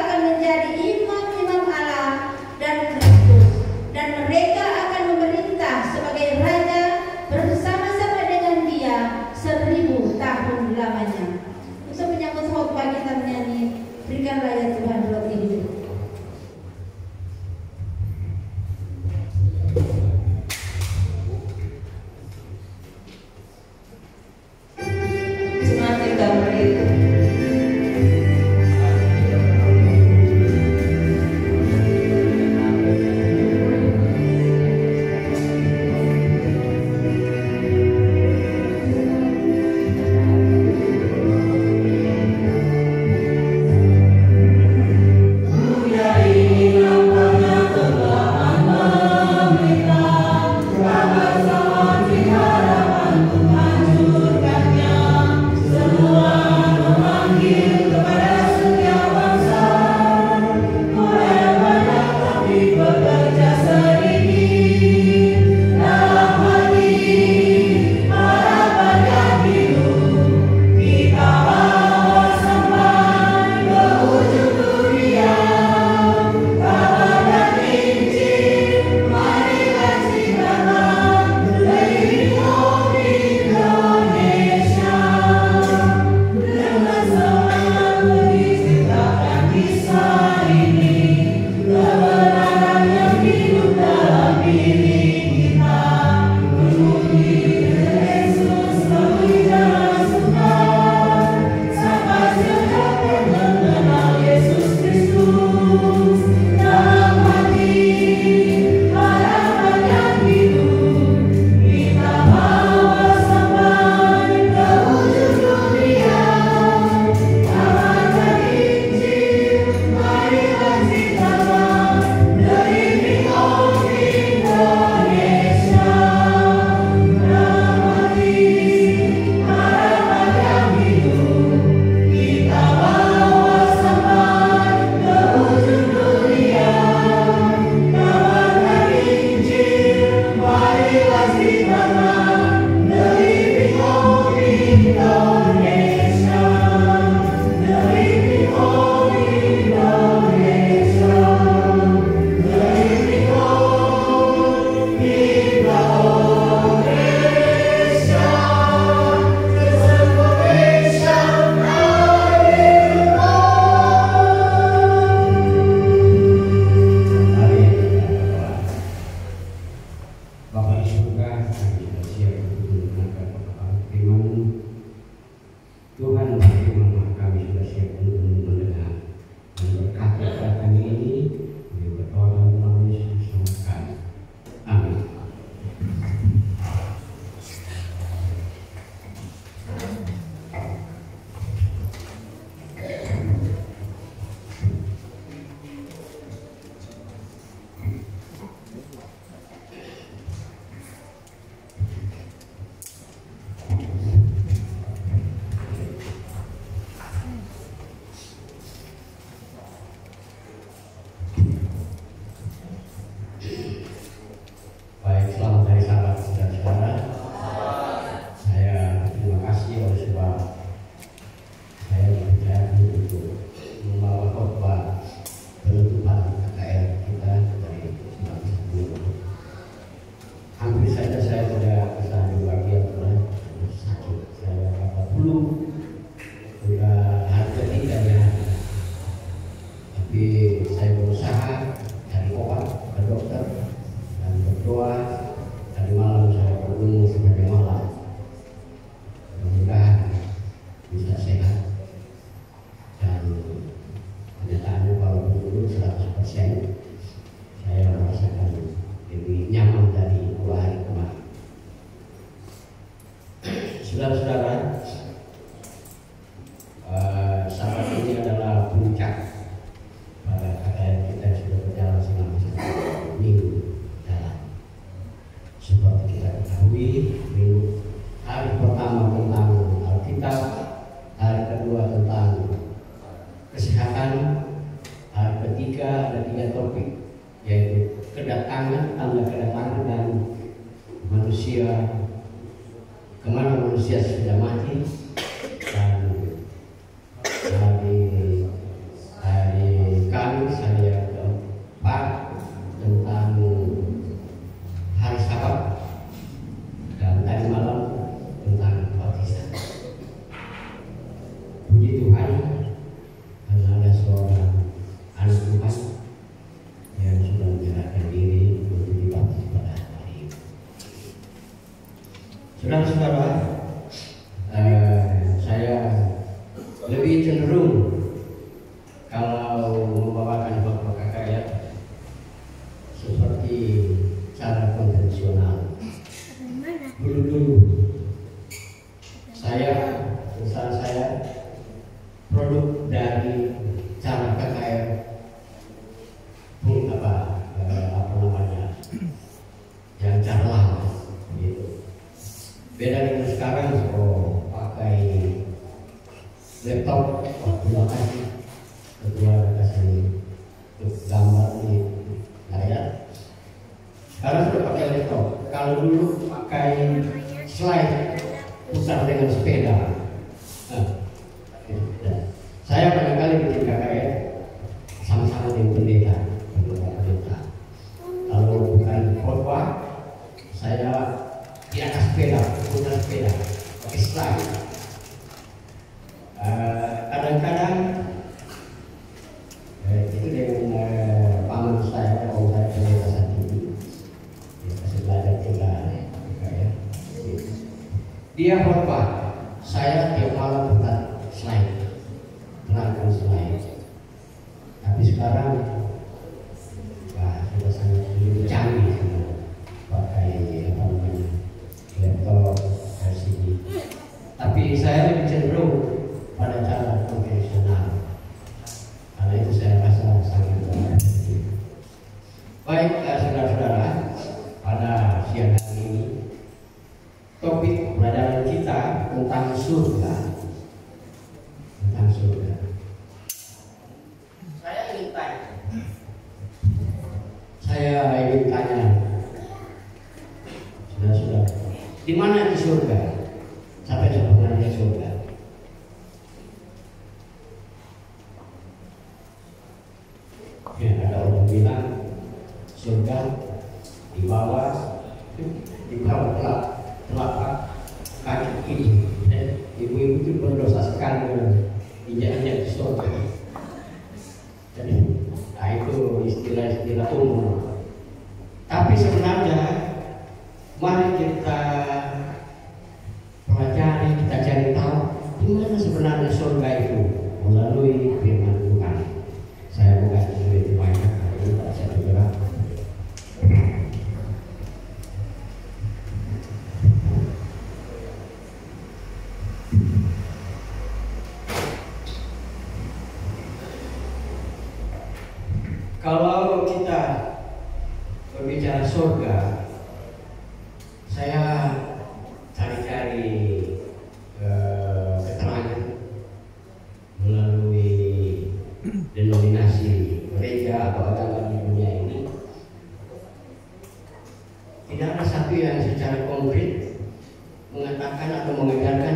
akan menjadi imam-imam Allah dan Kristus, dan mereka akan memerintah sebagai raja bersama-sama dengan Dia 1000 tahun lamanya. Untuk menyambut khotbah kita menyanyi Berikanlah ya Tuhan roti hidup. Semangat kita berdiri. Saudara-saudara, sahabat ini adalah puncak pada KKR kita yang sudah berjalan selama 1 minggu jalan. Seperti kita ketahui, hari pertama tentang Alkitab, hari kedua tentang kesehatan, hari ketiga ada 3 topik, yaitu kedatangan, tanda kedatangan dan manusia, kemana manusia sudah mati, dan hari kalau dulu pakai slide putar dengan sepeda. Saya barangkali bikin KKN sama-sama dengan pendeta. Kalau bukan khotbah, saya di atas sepeda, putar sepeda, pakai slide. Kadang-kadang itu dengan paman saya, om saya pendeta saat ini, dia kasih belajar kita, ya. Dia khotbah, saya tiap malam putar slide, menerangkan slide. Tapi sekarang sudah sangat lebih canggih, pakai apa namanya laptop LCD. Tapi saya lebih cenderung pada cara konvensional, karena itu saya rasa sangat efektif. Baik, saudara-saudara, pada siang hari ini topik pelajaran kita tentang surga. Tentang surga. Saya ingin tanya, saudara-saudara, di mana di surga? Sampai sebenarnya surga. Ya, ada orang bilang surga di bawah telapak kaki kiri. Ibu-ibu itu berdosa sekali injak-injak di surga. Jadi, nah itu istilah-istilah umum. Tapi sebenarnya mari kita pelajari, kita cari tahu di mana sebenarnya surga itu melalui firman Tuhan. Saya bukan lebih banyak hari ini, saya bergerak. Kalau kita berbicara surga, saya cari-cari keterangan melalui denominasi gereja atau agama di dunia ini. Tidak ada satu yang secara konkret mengatakan atau mengajarkan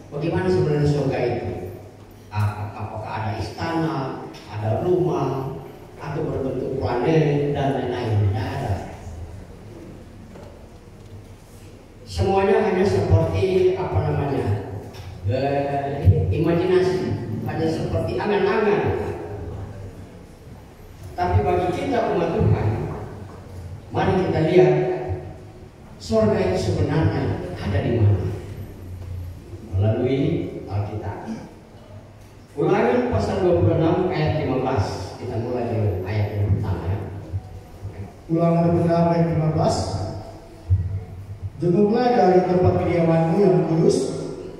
bagaimana sebenarnya surga itu. Apakah ada istana, ada rumah, atau berbentuk planet dan lain-lain. Tidak ada. Semuanya hanya seperti apa namanya, imajinasi, hanya seperti angan-angan. Tapi bagi kita umat Tuhan, mari kita lihat surga itu sebenarnya ada di mana. Melalui Alkitab. Ulangan pasal 26 ayat 15. Kita mulai dengan ayat yang pertama, ya. Ulangan 26 ayat 15. Jenguklah dari tempat kediamanmu yang kudus,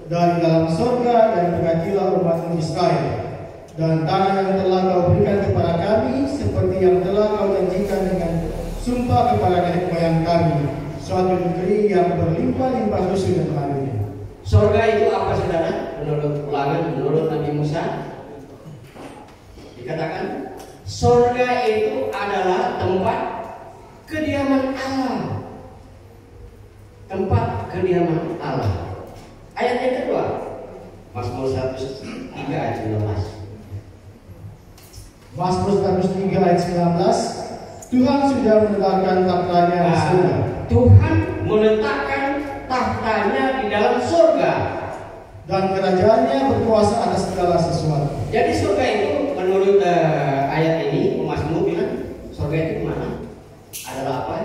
dari dalam surga, dan berkatilah umatmu Israel, dan tanah yang telah kau berikan kepada kami, seperti yang telah kau janjikan dengan sumpah kepada nenek moyang kami, suatu negeri yang berlimpah-limpah susu dan madunya. Surga itu apa, saudara? Menurut Ulangan, menurut Nabi Musa, dikatakan surga itu adalah tempat kediaman Allah. Tempat kediaman Allah. Ayat yang kedua, Mazmur 103 ayat 19. Mazmur 103 ayat 19. Tuhan sudah menetapkan tahtanya di surga. Tuhan meletakkan tahtanya di dalam surga, dan kerajaannya berkuasa atas segala sesuatu. Jadi surga itu menurut ayat ini, Mazmur bilang surga itu mana? Adalah apa?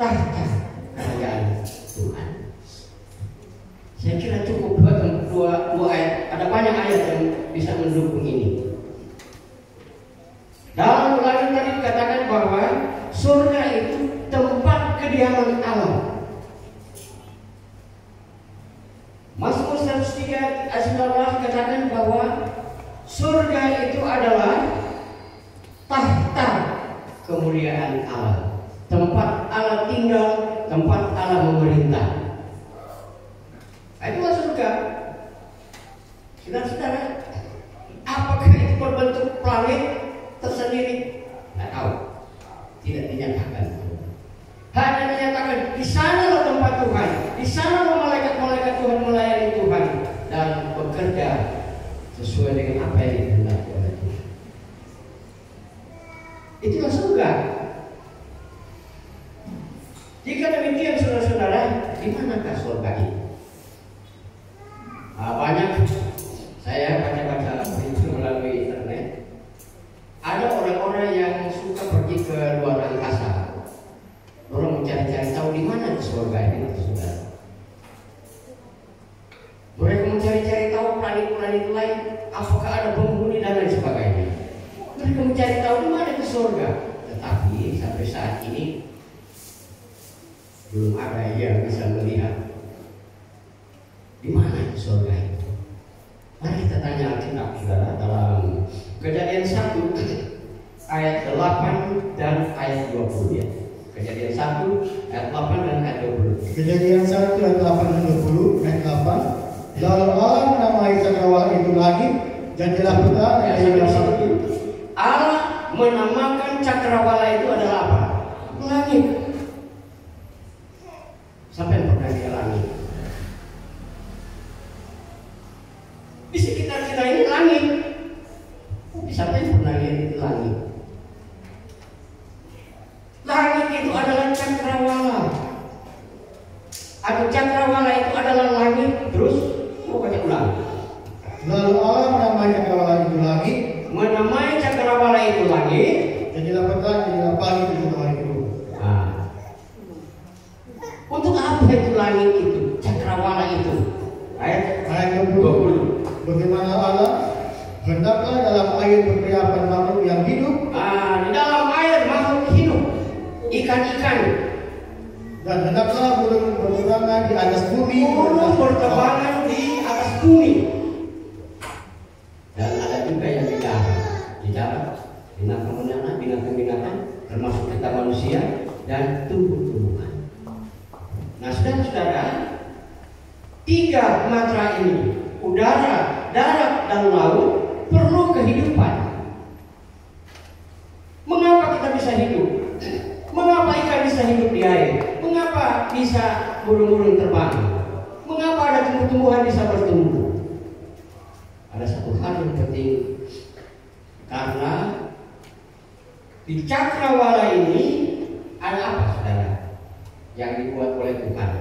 Tahta kerajaan Tuhan. Saya kira cukup dua ayat. Ada banyak ayat yang bisa mendukung ini. Dalam Ulangan tadi dikatakan bahwa surga itu tempat kediaman Allah. Mazmur 103 ayat 19 katakan bahwa surga itu adalah tahta kemuliaan Allah, tempat Allah tinggal, tempat Allah memerintah. Itulah surga. Saudara-saudara, apakah itu berbentuk planet tersendiri? Tidak tahu, tidak dinyatakan. Hanya menyatakan di sanalah tempat Tuhan, di sanalah malaikat-malaikat Tuhan melayani Tuhan dan bekerja sesuai dengan apa yang dikehendaki oleh Tuhan. Itulah surga. Jika demikian saudara-saudara, di manakah surga itu? Banyak saya baca-baca itu melalui internet. Ada orang-orang yang suka pergi ke luar angkasa. Orang mencari-cari tahu di mana surga ini, saudara. Mereka mencari-cari tahu planet-planet lain, apakah ada penghuni dan lain sebagainya. Mereka mencari tahu di mana itu surga. Tetapi sampai saat ini belum ada yang bisa melihat di mana itu surga itu. Mari kita tanya Alkitab, saudara, dalam Kejadian 1 ayat 8 dan ayat 20 ya. Kejadian 1 ayat 8 dan ayat 20. Kejadian 1 ayat 8 dan 20 ayat 8. Lalu Allah menamai cakrawala itu langit, jadilah petang Allah menamakan cakrawala itu adalah apa? Langit. Sampai pernah dia langit. Di sekitar kita ini langit. Sampai pernah lihat langit. Langit itu adalah cakrawala. Atau cakrawala itu adalah langit. Terus mau baca ulang. Lalu Allah menamai cakrawala itu langit. Menamai cakrawala itu langit. Jadilah petang, jadilah pagi, jadilah hari kedua. Nah, untuk apa itu langit itu? Cakrawala itu. Ayat 20. Bagaimana Allah hendaklah dalam air berkeriapan makhluk yang hidup. Di dalam air makhluk hidup, ikan-ikan. Dan hendaklah burung berterbangan di atas bumi. Burung berterbangan di atas bumi. Dan ada juga yang di darat, binatang-binatang, termasuk kita manusia dan tumbuh-tumbuhan. Nah, saudara-saudara, 3 matra ini, udara, darat, dan laut, perlu kehidupan. Mengapa kita bisa hidup? Mengapa ikan bisa hidup di air? Mengapa bisa burung-burung terbang? Mengapa ada tumbuh-tumbuhan bisa bertumbuh? Ada satu hal yang penting, karena di cakrawala ini ada apa, saudara? Yang dibuat oleh Tuhan.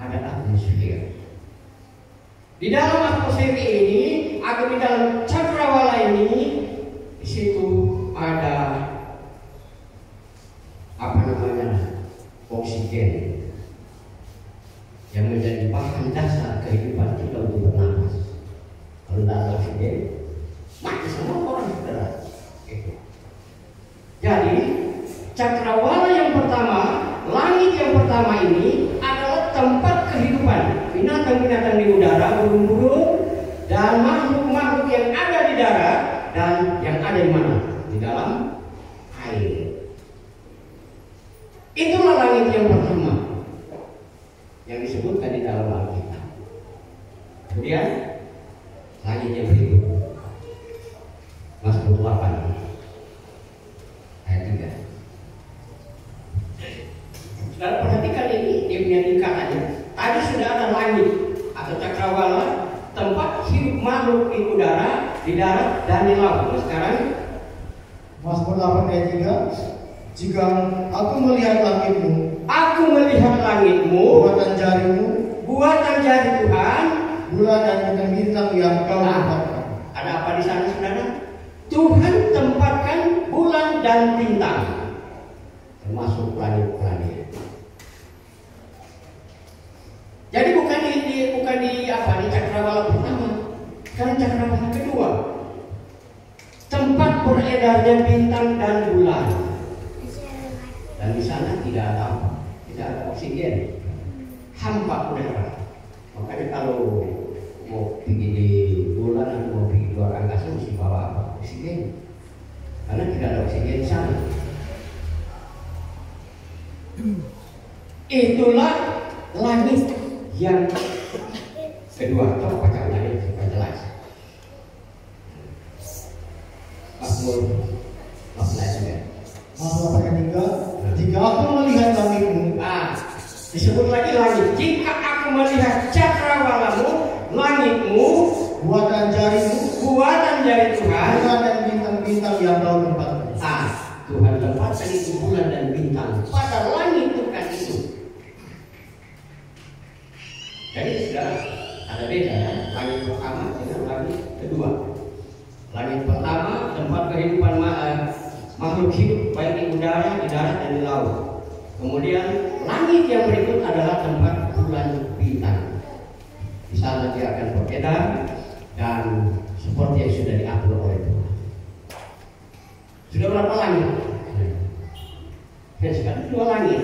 Ada atmosfer. Di dalam atmosfer ini, atau di dalam cakrawala ini, di situ ada apa namanya, oksigen yang menjadi bahan dasar kehidupan kita untuk bernapas. Kalau tidak ada oksigen, mati semua orang, saudara. Jadi cakrawala yang pertama, langit yang pertama ini adalah tempat kehidupan binatang-binatang di udara, burung-burung, dan makhluk-makhluk yang ada di darat dan yang ada di mana? Di dalam air. Itulah langit yang pertama yang disebutkan di dalam Alkitab. Kemudian langit yang berikut, Mazmur 8 ayat 3. Saudara perhatikan ini, dia punya tingkatannya. Tadi sudah ada langit atau cakrawala, tempat hidup makhluk di udara, di darat, dan di laut. Nah, sekarang Mazmur 8 ayat 3. Jika aku melihat langitmu, buatan jari Tuhan, bulan dan bintang-bintang yang kau tempatkan. Ada apa di sana, saudara? Tuhan tempatkan bulan dan bintang, termasuk planet-planet. Jadi bukan di cakrawala pertama, kan cakrawala kedua. Tempat beredarnya bintang dan bulan. Dan di sana tidak ada apa? Tidak ada oksigen. Hampa udara. Makanya kalau mau pergi di bulan atau mau pergi luar angkasa mesti bawa apa? Oksigen. Karena tidak ada oksigen di sana. Itulah langit yang kedua. Coba baca ulang supaya jelas. Mazmur 8 ayat 3. Mazmur jika aku melihat cakrawalamu, langitmu, buatan jarimu, buatan jari Tuhan, bulan dan bintang-bintang yang kau tempatkan. Tuhan tempatkan itu bulan dan bintang pada langit Tuhan itu. Jadi sudah ada beda ya, langit pertama dengan langit kedua. Langit pertama tempat kehidupan makhluk hidup baik di udara, di darat dan di laut. Kemudian langit yang berikut adalah tempat bulan bintang. Di sana dia akan berbeda dan seperti yang sudah diatur oleh Tuhan. Sudah berapa langit? Sekarang 2 langit.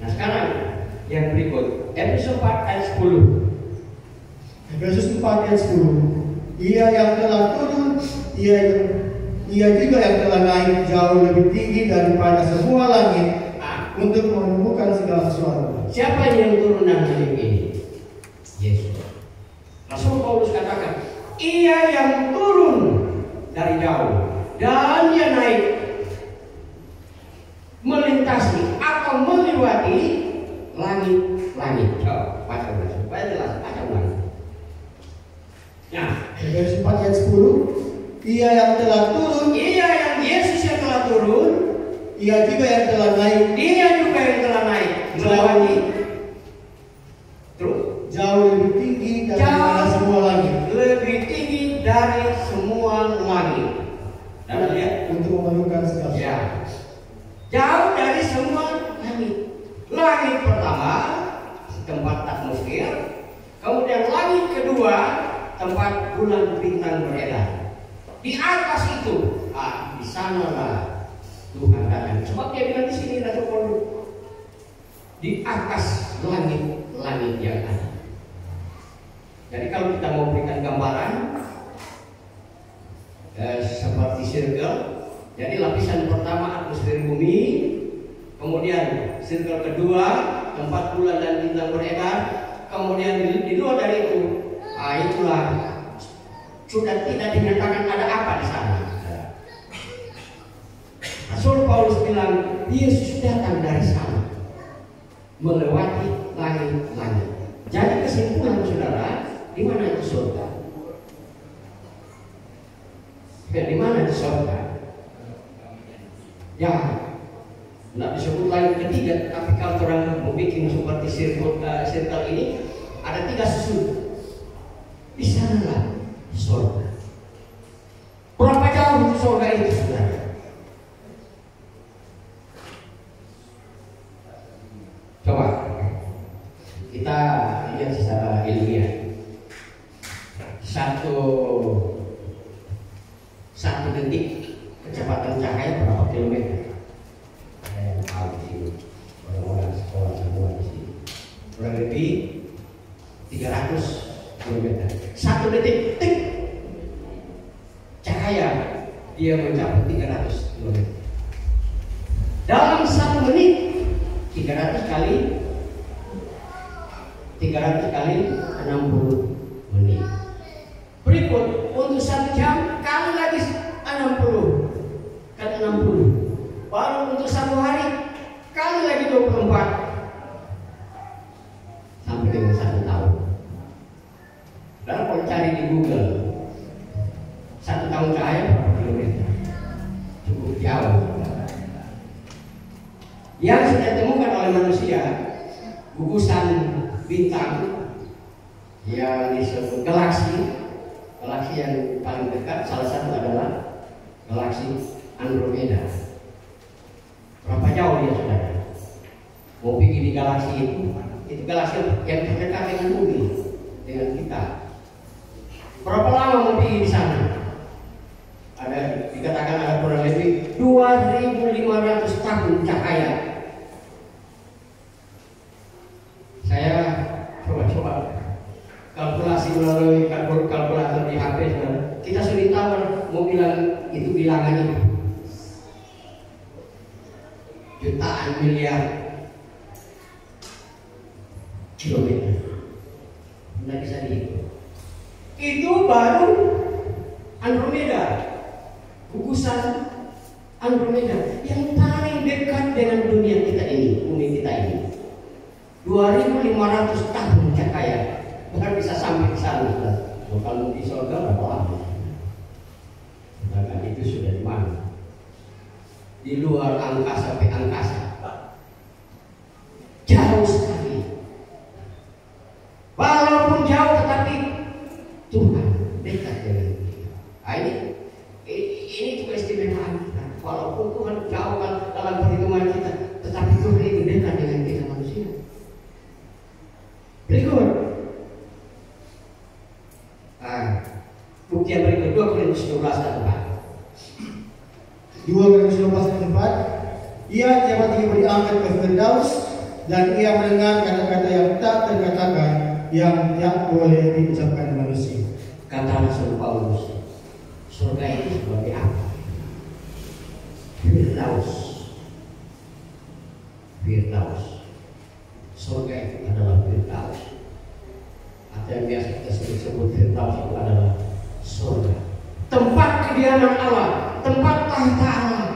Nah sekarang yang berikut Efesus 4 ayat 10. Efesus 4 ayat 10. Ia yang telah turun, ia juga yang telah naik jauh lebih tinggi daripada semua langit untuk menumbuhkan segala sesuatu. Siapa yang turun dan naik ini? Yesus. Rasul Paulus katakan, ia yang turun dari jauh dan dia naik melintasi atau melewati langit-langit. Coba baca supaya jelas, baca ulang. Nah, Efesus 4 ayat 10. Ia yang telah turun, ia yang Yesus yang telah turun, ia juga yang telah naik, dia juga yang telah naik melewati terus jauh lebih tinggi daripada semua langit, lebih tinggi dari semua langit. Dan lihat untuk memerlukan segala sesuatu. ya, jauh dari semua langit. Langit pertama tempat atmosfer, kemudian langit kedua tempat bulan bintang beredar. Di atas itu, di sanalah Tuhan datang. Sebab dia bilang di sini Rasul Paulus, di atas langit-langit yang ada. Jadi kalau kita mau berikan gambaran seperti circle, jadi lapisan pertama atmosfer bumi, kemudian circle kedua tempat bulan dan bintang beredar, kemudian di luar dari itu, itulah sudah tidak dinyatakan ada apa di sana. Rasul Paulus bilang Yesus datang dari sana melewati langit-langit. Jadi kesimpulan saudara, di mana itu surga? Di mana itu surga? Ya, tidak disebut langit ketiga, tapi kalau orang mau bikin seperti circle ini ada 3 susun. Di sanalah surga. Berapa jauh itu surga itu, saudara? Coba kita lihat secara ilmiah. Satu detik kecepatan cahaya berapa kilometer? Saya tahu di sini, orang-orang sekolah semua di sini. Kurang lebih 300 kilometer. 1 detik, tik, cahaya dia mencapai 300 km. Dalam 1 menit 300 kali 60 menit. Berikut untuk 1 jam kali lagi 60 kali 60. Baru untuk 1 hari kali lagi 24 sampai dengan 1 tahun. Dan kalau cari di Google 1 tahun cahaya berapa kilometer? Cukup jauh. Yang sudah ditemukan oleh manusia, gugusan bintang yang disebut galaksi yang paling dekat, salah satu adalah galaksi Andromeda. Berapa jauh dia, saudara? Mau pergi di galaksi itu galaksi yang terdekat dengan bumi, dengan kita. Berapa lama mau pergi di sana? Ada dikatakan ada kurang lebih 2.500 tahun cahaya. Saya coba kalkulasi melalui kalkulator di HP, saudara. Kita sudah tahu mau bilang itu bilangan itu jutaan miliar kilometer. Tidak bisa dihitung. Itu baru Andromeda, gugusan Andromeda yang paling dekat dengan dunia kita ini, bumi kita ini. 2.500 tahun cahaya baru bisa sampai ke sana. Kalau di surga berapa lama? Sedangkan itu sudah di mana? Di luar angkasa sampai angkasa. Jauh sekali. Walaupun jauh tetapi Tuhan dekat dengan kita. Ini keistimewaan kita. Walaupun Tuhan jauh dalam perhitungan kita, tetapi Tuhan itu dekat dengan kita manusia. Berikut. Bukti yang berikut 2 Korintus 12 ayat 4. 2 Korintus 12 ayat 4. Ia tiba-tiba diangkat ke Firdaus dan ia mendengar kata-kata yang tak terkatakan yang tidak boleh diucapkan manusia. Kata Rasul Paulus, surga itu sebagai apa? Firdaus. Firdaus. Surga itu adalah Firdaus. Atau yang biasa kita sebut Firdaus itu adalah surga. Tempat kediaman Allah, tempat tahta Allah,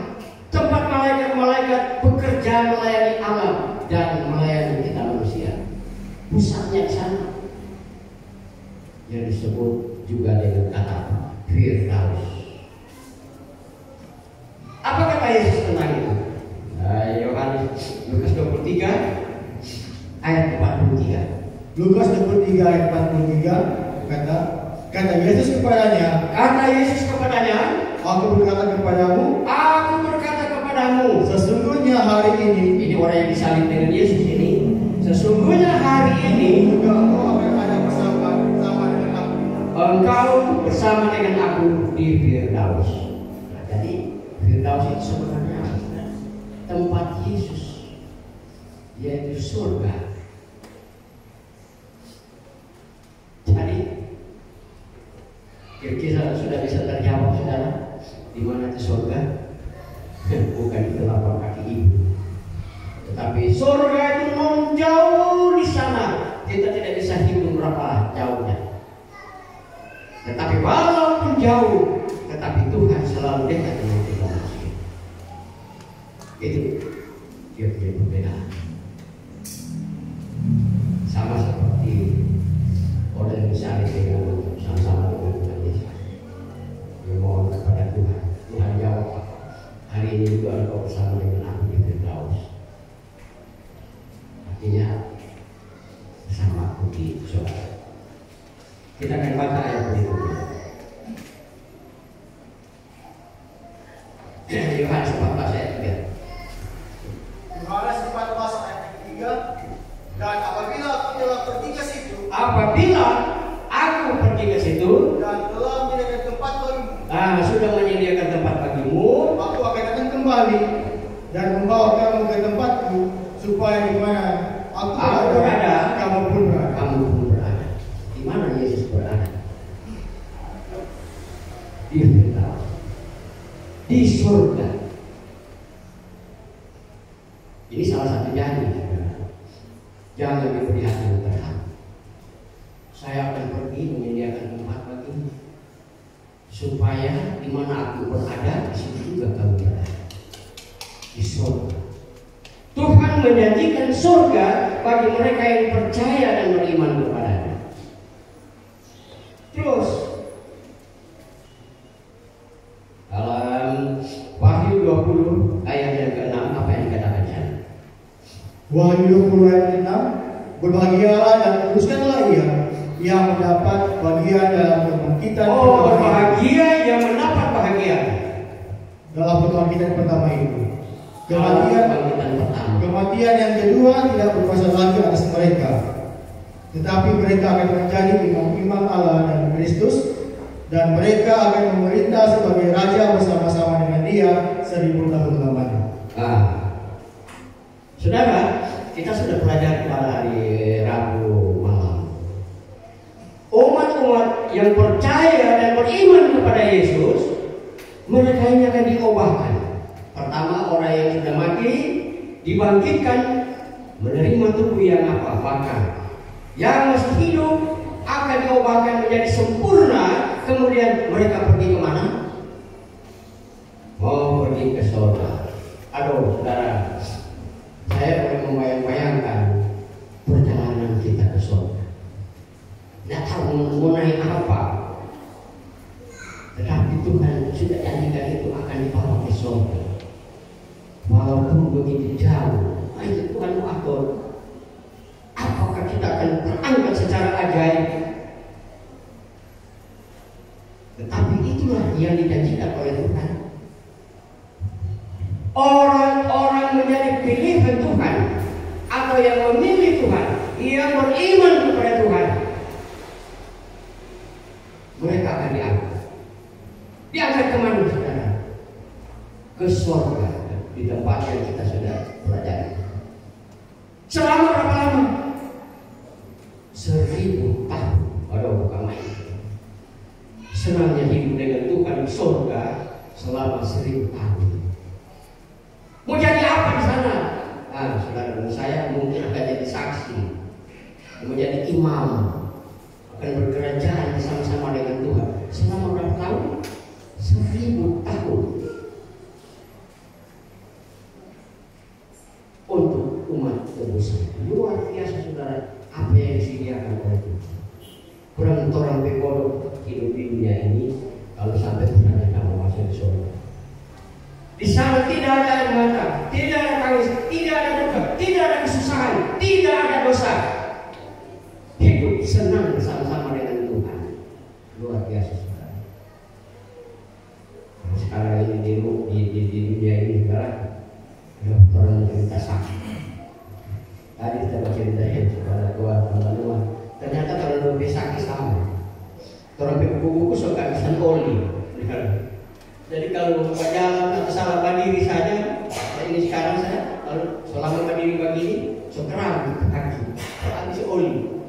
tempat malaikat-malaikat bekerja melayani Allah dan melayani kita manusia. Pusatnya di sana. Yang disebut juga dengan kata Firdaus. Apa kata Yesus tentang itu? Lukas 23 ayat 43. Lukas 23 ayat 43 kata Yesus kepadanya, Aku berkata kepadamu, sesungguhnya hari ini orang yang disalib dengan Yesus ini, sesungguhnya hari ini engkau akan ada bersama dengan aku. Engkau bersama dengan aku di Firdaus. Nah, jadi Firdaus itu sebenarnya tempat Yesus, yaitu surga. Jadi kira-kira sudah bisa terjawab saudara, di mana itu surga? Bukan di telapak kaki ibu, tetapi surga itu jauh di sana. Kita tidak bisa hitung berapa jauhnya. Tetapi walaupun jauh, tetapi Tuhan selalu dekat dengan kita manusia. Itu dia perbedaan. Sama seperti orang yang disalib dengan sama-sama dengan Tuhan Yesus. Dia mohon kepada Tuhan. Tuhan jawab, hari ini juga engkau bersama dengan aku di Firdaus. Artinya sama aku di surga. Kita akan baca ayat berikutnya. Yohanes 14 ayat 3. Yohanes 14 ayat 3. Dan apabila aku telah pergi ke situ, dan telah menyediakan tempat bagimu, sudah menyediakan tempat bagimu, aku akan datang kembali dan membawa kamu ke tempatku, supaya di mana aku berada, kamu pun berada. Di mana Yesus berada? Di Firdaus, di surga. Ini salah satu janji. Jangan diberi hati yang terhad. Saya akan pergi menyediakan tempat bagimu, supaya di mana aku berada, di situ juga kamu berada. Di surga. Tuhan menjanjikan surga bagi mereka yang percaya dan beriman kepadanya. Terus dalam Wahyu 20 ayat yang ke-6 apa yang dikatakan? Wahyu 20 ayat 6, berbahagialah dan teruskanlah ia yang mendapat bagian dalam kebangkitan pertama. Berbahagia yang mendapat bahagia dalam kebangkitan pertama itu. Kematian yang kedua tidak berkuasa lagi atas mereka, tetapi mereka akan menjadi imam-imam Allah dan Kristus, dan mereka akan memerintah sebagai raja bersama-sama dengan Dia 1000 tahun lamanya. Saudara, kita sudah belajar pada hari Rabu malam. Umat-umat yang percaya dan beriman kepada Yesus, mereka ini akan diubahkan. Pertama, orang yang sudah mati dibangkitkan, menerima tubuh yang bakar. Yang masih hidup akan diubahkan menjadi sempurna. Kemudian mereka pergi kemana? Mau pergi ke surga. Aduh, saudara, saya boleh membayang-bayangkan mengenai apa, tetapi Tuhan sudah janjikan itu akan dibawa ke surga. Walaupun begitu jauh, itu Tuhan mau atur. Apakah kita akan terangkat secara ajaib? Tetapi itulah yang dijanjikan oleh Tuhan. Orang-orang menjadi pilihan Tuhan atau yang memilih Tuhan, yang beriman kepada Tuhan, mereka akan diangkat kemana, saudara? Ke surga, di tempat yang kita sudah pelajari. Selama berapa lama? 1000 tahun. Aduh, bukan main. Senangnya hidup dengan Tuhan di surga selama 1000 tahun. Mau jadi apa di sana? Nah, saudara dan saya mungkin akan jadi saksi, mau jadi imam, akan berkerajaan bersama-sama dengan Tuhan selama berapa tahun? 1000 tahun. Untuk umat tebusan. Luar biasa, saudara, apa yang disediakan oleh Tuhan. Kurang orang pekodok hidup di dunia ini kalau sampai Tuhan akan masuk di surga. Di sana tidak ada air mata, tidak ada tangis, tidak ada duka, tidak ada kesusahan, tidak ada dosa. Hidup senang bersama-sama dengan Tuhan. Luar biasa, saudara. Sekarang ini di dunia ini, saudara, orang cerita sakit. Tadi kita cerita kepada Tuhan teman-teman. Ternyata kalau lebih sakit sama. Orang buku suka kehabisan oli. Jadi kalau jalan atau salah berdiri saja, ini sekarang saya kalau selama berdiri begini, sekarang kaki, habis oli.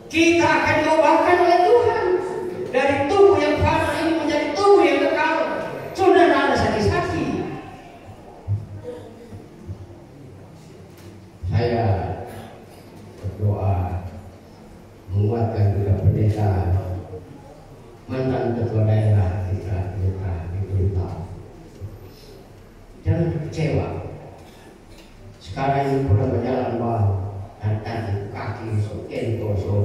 Kita akan diubahkan oleh Tuhan dari tubuh yang fana ini menjadi tubuh yang kekal. Sudah tidak ada sakit-sakit. Saya berdoa menguatkan juga pendeta, mantan ketua daerah kita diberitahu. Jangan kecewa. Sekarang ini sudah berjalan baru, dan kaki so kento so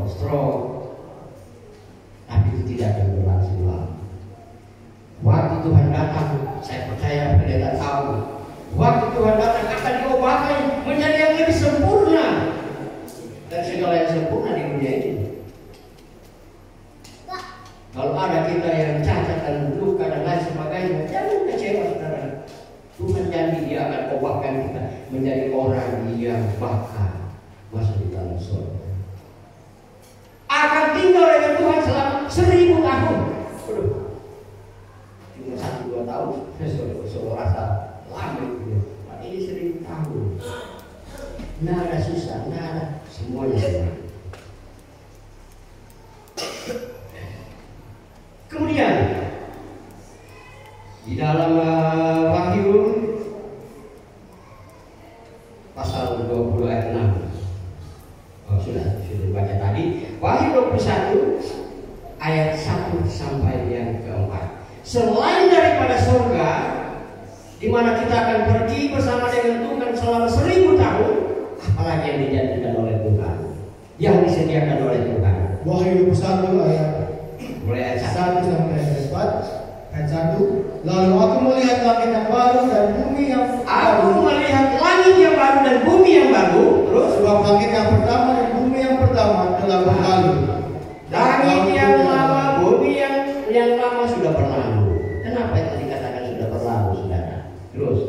stroke, tapi itu tidak akan berlangsung lama. Waktu Tuhan datang, saya percaya pendeta tahu. Waktu Tuhan datang akan diubahkan menjadi yang lebih sempurna dan segala yang sempurna di dunia ini. Kalau ada kita yang cacat dan luka dan lain sebagainya, jangan kecewa, saudara. Tuhan janji Dia akan ubahkan kita menjadi orang yang bakal masuk di dalam surga. Akan tinggal dengan Tuhan selama 1000 tahun. Cuma 1-2 tahun, saya rasa lama itu. Ini 1000 tahun. Nggak ada susah, nggak ada, semuanya senang. Kemudian di dalam Wahyu pasal 20 ayat 6. Sudah dibaca tadi. Wahyu 21 ayat 1 sampai yang keempat. Selain daripada surga, di mana kita akan pergi bersama dengan Tuhan selama 1000 tahun, apalagi yang dijanjikan oleh Tuhan, yang disediakan oleh Tuhan. Wahyu 21 ayat mulai ayat 1 sampai ayat 4. Ayat 1. Lalu aku melihat langit yang baru dan bumi yang baru. Terus sebab langit yang pertama dan bumi yang pertama telah berlalu. Langit yang lama, bumi yang lama sudah berlalu. Kenapa itu dikatakan sudah berlalu, saudara? Terus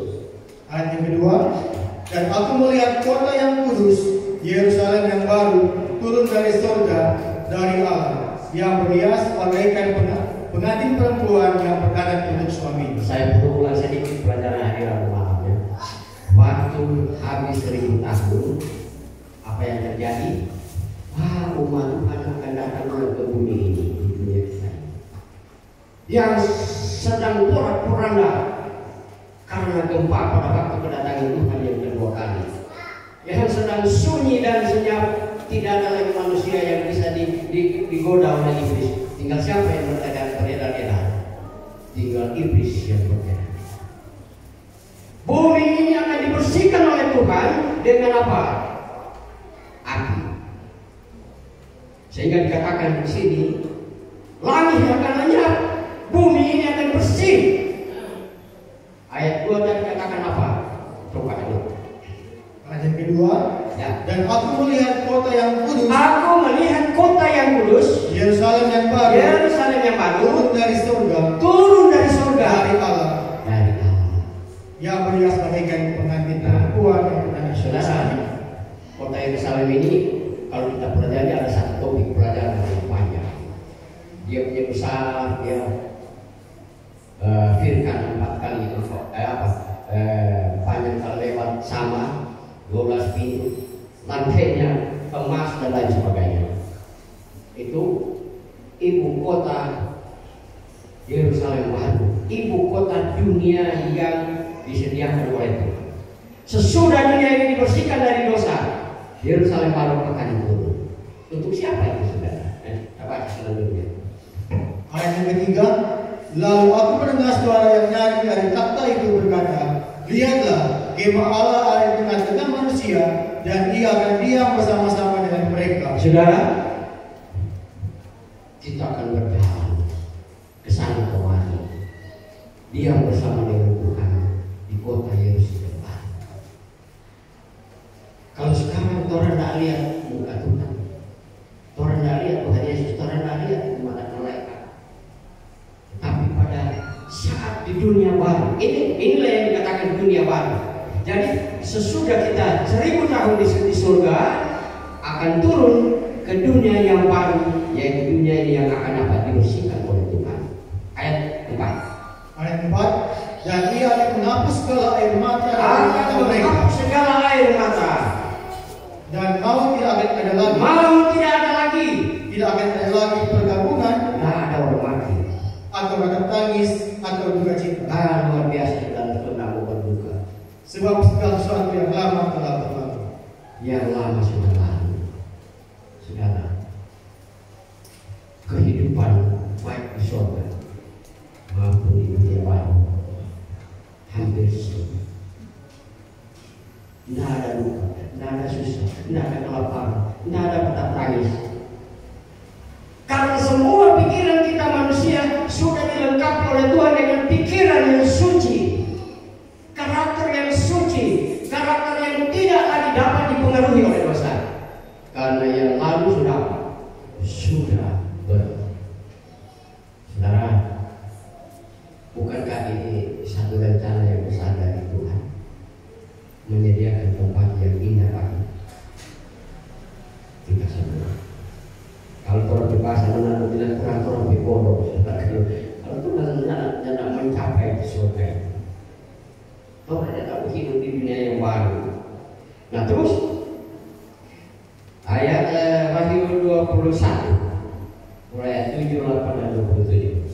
ayat yang kedua. Dan aku melihat kota yang kudus, Yerusalem yang baru, turun dari surga dari Allah, yang berhias bagaikan pengantin perempuan yang berdandan untuk suami. Saya berulang sedikit pelajaran hari Rabu malam ya. Waktu habis 1000 tahun, apa yang terjadi? Wah, umat Tuhan akan datang ke bumi ini, di dunia kita ini, yang sedang porak-poranda karena gempa pada waktu kedatangan Tuhan yang kedua kali, yang sedang sunyi dan senyap. Tidak ada lagi manusia yang bisa digoda oleh iblis. Tinggal siapa yang beredar-edar? Tinggal iblis yang beredar. Bumi ini akan dibersihkan oleh Tuhan dengan apa? Api. Sehingga dikatakan di sini, langit akan lenyap, bumi ini akan bersih. Ayat 2 tadi katakan apa? Coba dulu. Ayat yang kedua, Ya. dan aku melihat kota yang kudus, Aku melihat kota yang kudus, Yerusalem yang baru, Yerusalem yang baru, turun dari surga, dari Allah, yang berhias bagaikan pengantin perempuan yang pernah Saudara, kota Yerusalem ini kalau kita pelajari ada satu topik pelajaran yang panjang. Dia punya besar, dia firkan 4 kali panjang kalau lebar sama 12 pintu, lantainya emas dan lain sebagainya. Itu ibu kota Yerusalem baru, ibu kota dunia yang disediakan oleh Tuhan. Sesudah dunia ini dibersihkan dari dosa, Yerusalem baru akan turun. Untuk siapa itu, saudara? Apa selanjutnya? Ayat yang ketiga, lalu aku mendengar suara yang nyaring dari takhta itu berkata, lihatlah, kemah Allah ada di tengah-tengah manusia, dan Ia akan diam bersama-sama dengan mereka. Saudara, kita akan berjalan ke sana kemari, diam bersama dengan Tuhan di kota Yerusalem. Kalau sekarang orang tidak lihat muka Tuhan, orang tidak lihat Tuhan Yesus, orang tidak lihat mata malaikat. Tapi pada saat di dunia baru, inilah yang dikatakan dunia baru. Jadi sesudah kita 1000 tahun di surga, akan turun ke dunia yang baru, yaitu dunia ini yang akan dapat dibersihkan oleh Tuhan. Ayat 4. Ayat 4, dan Ia akan menghapus segala air mata dari mata mereka, segala air mata, dan maut tidak akan ada lagi. maut tidak ada lagi, Tidak akan ada lagi pergabungan tidak ada orang mati. atau ratap tangis atau duka cita. Luar biasa dalam tentang berduka. Sebab segala sesuatu yang lama telah berlalu. Yang lama sudah lalu. Saudara, kehidupan baik di surga maupun di dunia baru hampir sama. Tidak ada luka, tidak ada susah, tidak ada kelaparan, tidak ada patah tangis. Karena semua pikiran kita manusia sudah dilengkapi oleh Tuhan dengan pikiran yang suci, karakter yang suci, karakter yang tidak lagi dapat dipengaruhi oleh dosa. Karena yang lalu sudah apa? Sudah berlalu. Saudara, bukankah ini satu rencana yang besar dari Tuhan, menyediakan tempat yang indah bagi kita semua? Kalau orang di bahasa mana bilang orang berbodoh, kalau Tuhan tidak mencapai di surga, orang tidak hidup di dunia yang baru. Nah terus ayat Wahyu 21 ayat 7, 8 dan 27.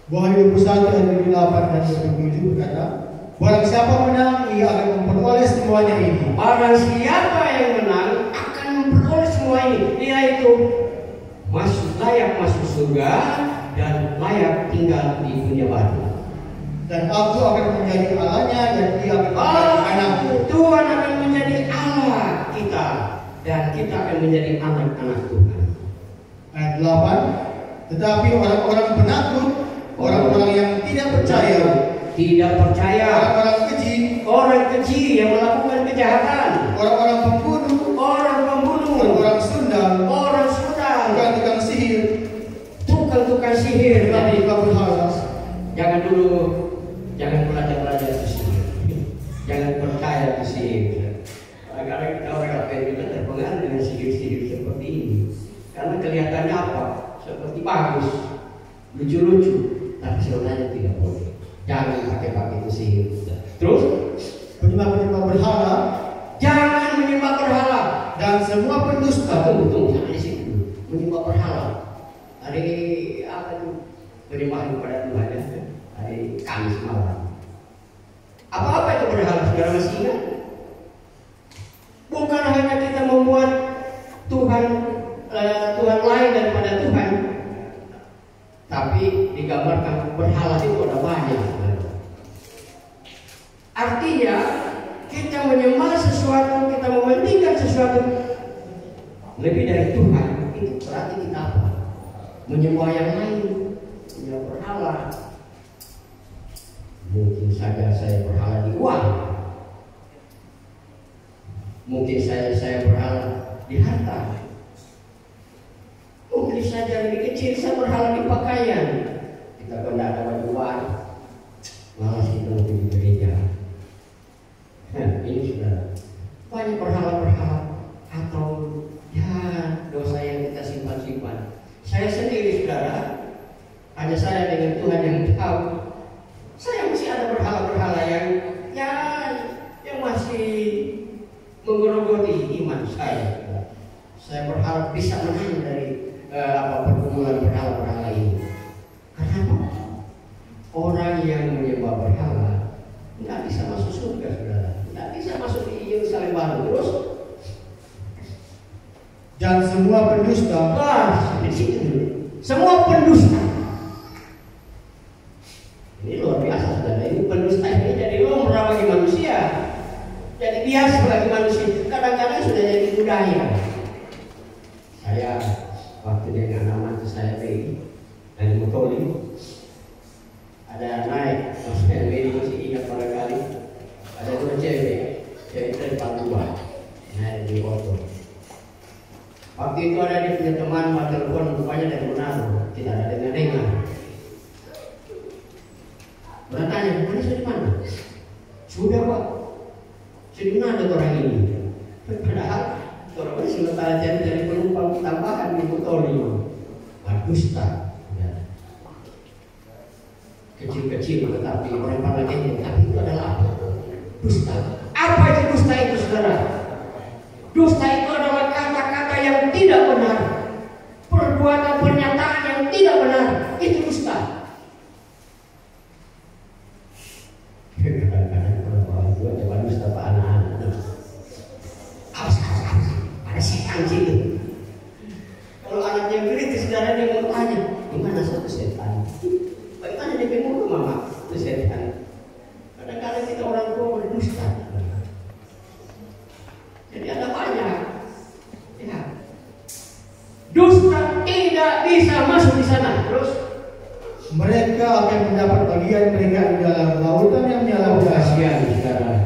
Wahyu 21 ayat 8 dan 27 berkata, barang siapa menang, ia akan memperoleh semuanya ini. Barang siapa yang menang akan memperoleh semua ini, yaitu layak masuk surga dan layak tinggal di dunia baru. Dan aku akan menjadi Allahnya, dan dia akan menjadi anakku. Tuhan akan menjadi Allah kita, dan kita akan menjadi anak-anak Tuhan. Ayat 8, tetapi orang-orang penakut, orang-orang yang tidak percaya, orang-orang keji yang melakukan kejahatan, orang-orang pembunuh, orang sundal, tukang sihir, Jadi, berhala. jangan belajar di sihir, jangan percaya di sihir. Kadang-kadang kita orang juga terpengaruh dengan sihir-sihir seperti ini, karena kelihatannya apa? Seperti bagus, lucu-lucu, tapi sebenarnya tidak boleh. Jangan pakai itu sihir. Terus Penyembah berhala, jangan menyembah berhala dan semua pendusta. Tunggu sampai di situ. Menyembah berhala. Hari apa itu? Penyembahan kepada Tuhan ya? Hari Kamis malam. Apa itu berhala? Saudara masih ingat? Bukan hanya kita membuat Tuhan lain daripada Tuhan, tapi digambarkan berhala itu ada banyak. Artinya kita menyembah sesuatu, kita mementingkan sesuatu lebih dari Tuhan, itu berarti kita apa? Menyembah yang lain, menyembah berhala. Mungkin saja saya berhala di uang, mungkin saja saya berhala di harta, mungkin saja lebih kecil saya berhala di pakaian. Kita kalau tidak ada baju baru, malas kita lebih di gereja. Ini sudah banyak berhala-berhala atau ya dosa yang kita simpan-simpan. Saya sendiri saudara, hanya saya dengan Tuhan yang tahu. Saya masih ada berhala-berhala yang masih menggerogoti iman saya. Saya berharap bisa menang dari pergumulan berhala-berhala ini. Karena apa? Orang yang menyembah berhala tidak bisa masuk surga, saudara. Tidak bisa masuk di Yerusalem baru. Terus dan semua pendusta. Di situ dulu. Semua pendusta. Ini luar biasa, saudara. Ini pendusta ini jadi lumrah bagi manusia. Jadi biasa bagi manusia. Kadang-kadang sudah jadi budaya. Saya waktu dengan anak saya pergi dari Mutoli, ada naik, maksudnya Mary masih ingat barangkali, ada dua cewek dari Papua naik di motor. Waktu itu ada dia punya teman telepon, rupanya dari Manado, tidak ada dengar-dengar. Bertanya, mana sudah di mana? Sudah Pak, sudah mana orang ini? Padahal orang ini sementara cari penumpang tambahan di Mutoli. Dusta, kecil-kecil tetapi orang pandangnya, tapi itu adalah apa? Dusta. Apa itu dusta itu, saudara? Dusta itu adalah kata-kata yang tidak benar, perbuatan pernyataan yang tidak benar. Itu dusta. Kadang-kadang kalau orang tua coba dusta pak anak-anak, ada setan situ. Kalau anaknya kritis, saudara, dia mau tanya, gimana satu setan? Bagaimana dia pengen mama? Itu setan. Kadang-kadang kita orang tua berdusta. Jadi ada banyak. Ya. Dusta tidak bisa masuk di sana. Terus mereka akan mendapat bagian mereka di dalam lautan yang menyala kasihan, saudara.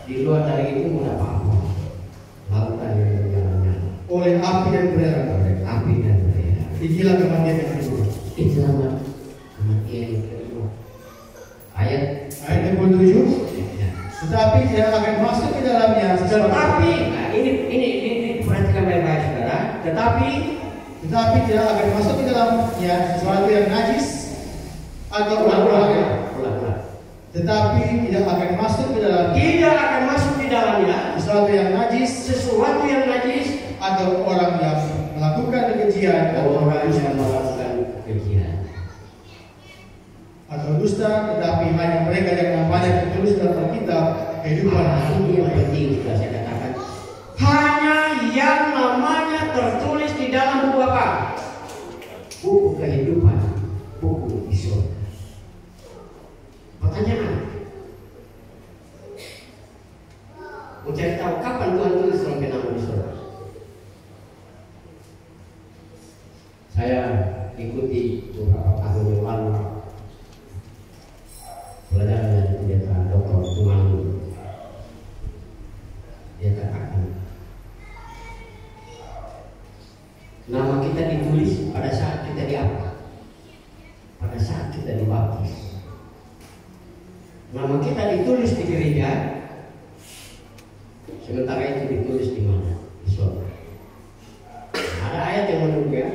Di luar dari itu mau apa-apa. Lautan yang menyala oleh api dan belerang. Api dan belerang. Inilah kematian yang kedua. Itulah kematian yang kedua. Ayat 27. Tetapi tidak akan masuk ke dalamnya. Tetapi, nah ini perhatikan baik-baik, saudara. Tetapi tidak akan masuk ke dalamnya sesuatu yang najis atau ulang-ulang. Tetapi tidak akan masuk ke dalam. Tidak akan masuk di dalamnya sesuatu yang najis atau orang yang melakukan kekejian atau dusta, tetapi hanya mereka yang namanya tertulis dalam kitab kehidupan. Ini yang penting sudah saya katakan. Hanya yang namanya tertulis di dalam buku apa? Buku kehidupan, buku di surga. Pertanyaan, mau cari tahu kapan Tuhan tulis dalam nama di surga? Saya ikuti beberapa tahun yang lalu pelajaran dari pendeta Dr. Tuhan. Dia katakan nama kita ditulis pada saat kita diapa? Pada saat kita dibaptis. Nama kita ditulis di gereja, sementara itu ditulis di mana? Di surga. Ada ayat yang menunjuk ya.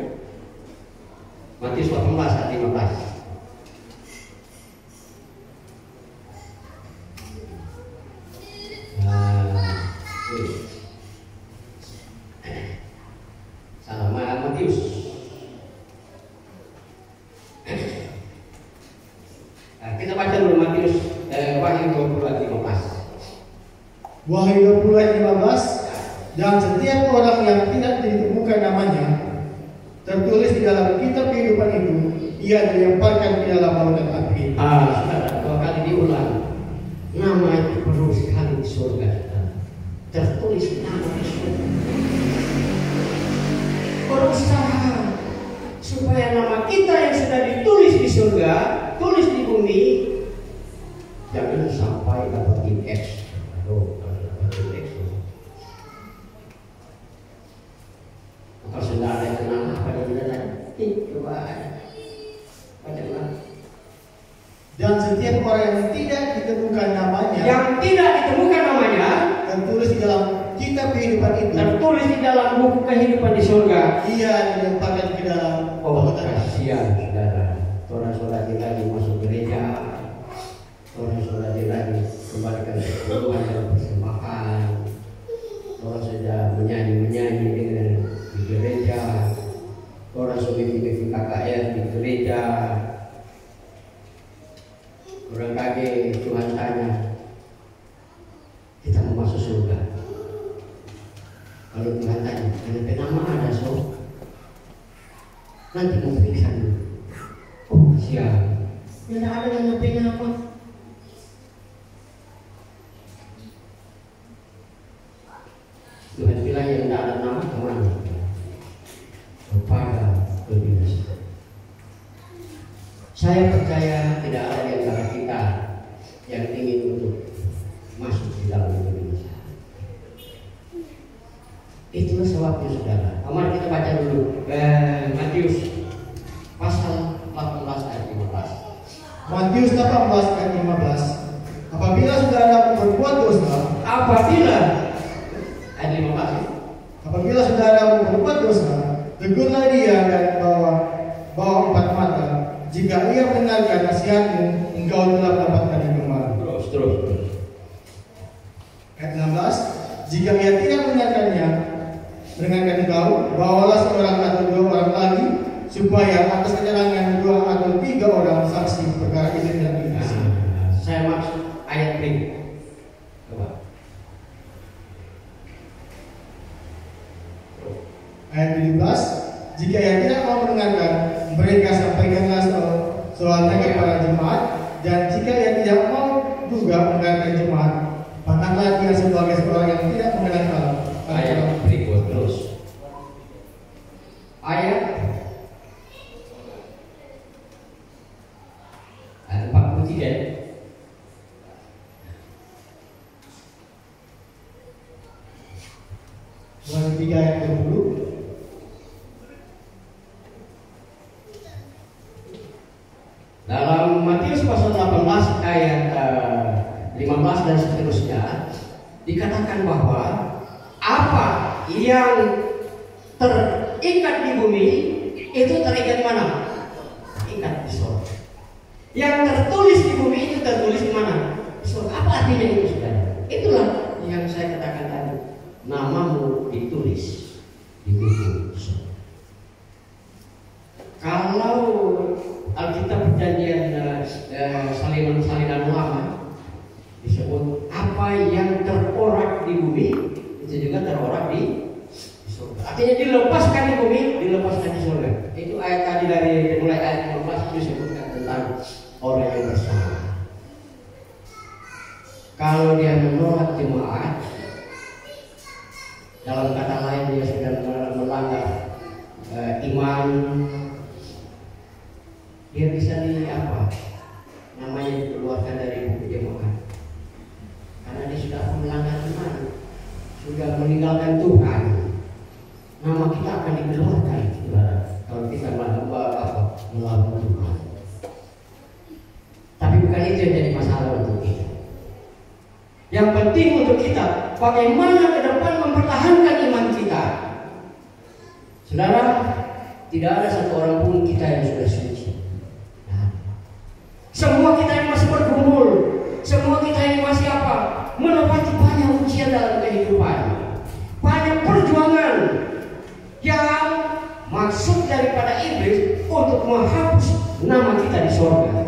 Matius 18 ayat 15. Sama Matius. Kita baca dulu Matius Wahyu 20 ayat 15. Wahyu 20 ayat 15. Dan setiap orang yang tidak ditemukan namanya tertulis di dalam kitab kehidupan itu, ia dilemparkan ke dalam lautan api. Dua kali diulang. Nama itu perlu sekali di surga. Tertulis nama di surga. berusaha supaya nama kita yang sudah ditulis di surga, tulis di bumi, jangan sampai dapat indeks. Aduh, kalau dapat indeks, kalau sudah ada yang kenal apa dia bilang, coba bacalah. Dan setiap orang yang tidak ditemukan namanya, tertulis di dalam kitab kehidupan itu, tertulis di dalam buku kehidupan di surga, ia dilemparkan ke dalam kasihan saudara. Orang sholat lagi masuk gereja, orang sholat lagi kembalikan keperluan dalam persembahan, orang sudah menyanyi di gereja, orang sudah bikin KKR di gereja. Orang kaget, Tuhan tanya, kita mau masuk surga. Kalau Tuhan tanya, kenapa ada so? Nanti mau periksa dulu. Oh siap. Tidak ada yang pengen apa? Tuhan bilang yang tidak ada nama kemana? Kepada kebinasaan. Saya percaya tidak ada di antara kita yang ingin untuk masuk di dalam kebinasaan. Itulah sebabnya saudara. Mari kita baca dulu Matius pasal 18 ayat 15. Matius 18 ayat 15. Apabila saudara berbuat dosa, ayat 15. Apabila saudara berbuat dosa, tegurlah dia dan bawa empat mata. Jika ia mendengarkan nasihatmu, engkau telah mendapatkan hukuman. Terus. Ayat 16. Jika ia tidak mendengarkan engkau, bawalah seorang atau dua orang lagi, supaya atas keterangan dua atau tiga orang saksi perkara itu tidak dikasih. Saya maksud ayat ini. Coba. Ayat 17. Jika ia tidak mau mendengarkan, mereka sampaikanlah soalnya kepada jemaat, dan jika ia tidak mau juga mendengarkan jemaat, pandanglah dia sebagai seorang yang tidak mengenal Allah. Ayat berikut terus. Ayat 43. Surah 3 ayat 20. Dalam Matius pasal 18 ayat 15 dan seterusnya dikatakan bahwa apa yang terikat di bumi itu terikat di mana? Terikat di surga. Yang tertulis di bumi itu tertulis di mana? Di surga. Apa artinya itu saudara? Itulah yang saya katakan tadi. Namamu ditulis di buku surga. Kalau Alkitab perjanjian salinan lama disebut apa yang terorak di bumi itu juga terorak di surga. Artinya dilepaskan di bumi, dilepaskan di surga. Itu ayat tadi dari mulai ayat 15 itu disebutkan tentang orang yang bersalah. Kalau dia menolak jemaat, dalam kata lain dia sudah melanggar iman, dia bisa namanya dikeluarkan dari buku jemaat karena dia sudah melanggar iman, sudah meninggalkan Tuhan. Nama kita akan dikeluarkan kalau kita melawan Tuhan. Tapi bukan itu yang jadi masalah untuk kita. Yang penting untuk kita bagaimana ke depan mempertahankan iman kita. Saudara, tidak ada satu orang pun kita yang sudah suci. Semua kita yang masih bergumul, semua kita yang masih melewati banyak ujian dalam kehidupan, banyak perjuangan yang maksud daripada iblis untuk menghapus nama kita di surga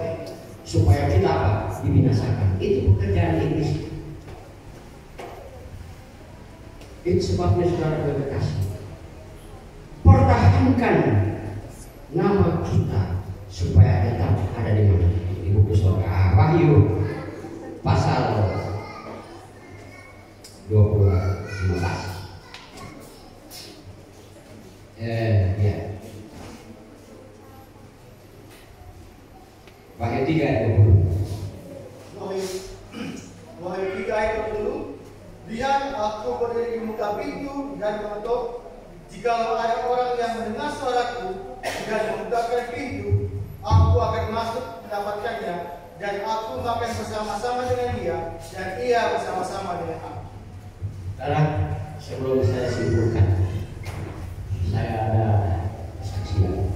supaya kita dibinasakan. Itu pekerjaan iblis. Itu sebabnya saudara berkasih, pertahankan nama kita supaya tetap ada di mana? Di buku surga. Wahyu pasal 15. Wahyu 3 ayat 20. Wahyu 3 ayat 20. Lihat, aku berdiri di muka pintu dan mengetuk. Jikalau ada orang yang mendengar suaraku dan membukakan pintu, aku akan masuk mendapatkannya, dan aku makan bersama-sama dengan dia, dan ia bersama-sama dengan aku. Saudara, sebelum saya simpulkan, saya ada kesaksian.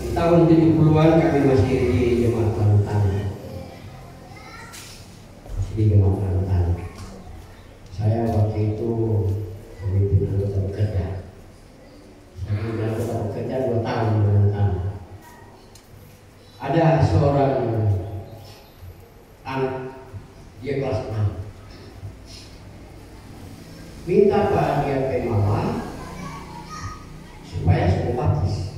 Di tahun 70-an kami masih di Jemaat Panutan. Di Jemaat Panutan. Saya waktu itu memimpin anggota bekerja. Saya memimpin anggota bekerja 2 tahun di Panutan. Ada seorang anak, dia kelas 6. Minta Pak dia ke mama supaya saya baptis.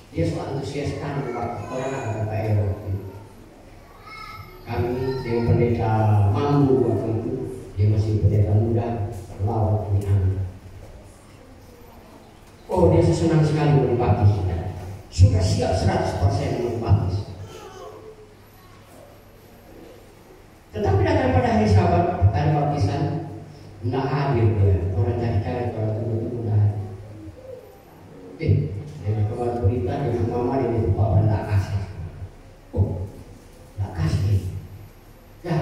Dia sangat antusias sekali Pak, orang ada Pak Ero. Kami dengan pendeta Mambu waktu itu, dia masih pendeta muda, lawat ini anak. Oh, dia senang sekali mau baptis. Sudah siap 100% mau baptis. Tetapi datang pada hari Sabat, hari baptisan, nggak hadir dia. Orang cari-cari, orang tunggu-tunggu nggak hadir. Dia keluar berita dengan mama dia itu Pak nggak kasih. Oh, nggak kasih. Ya,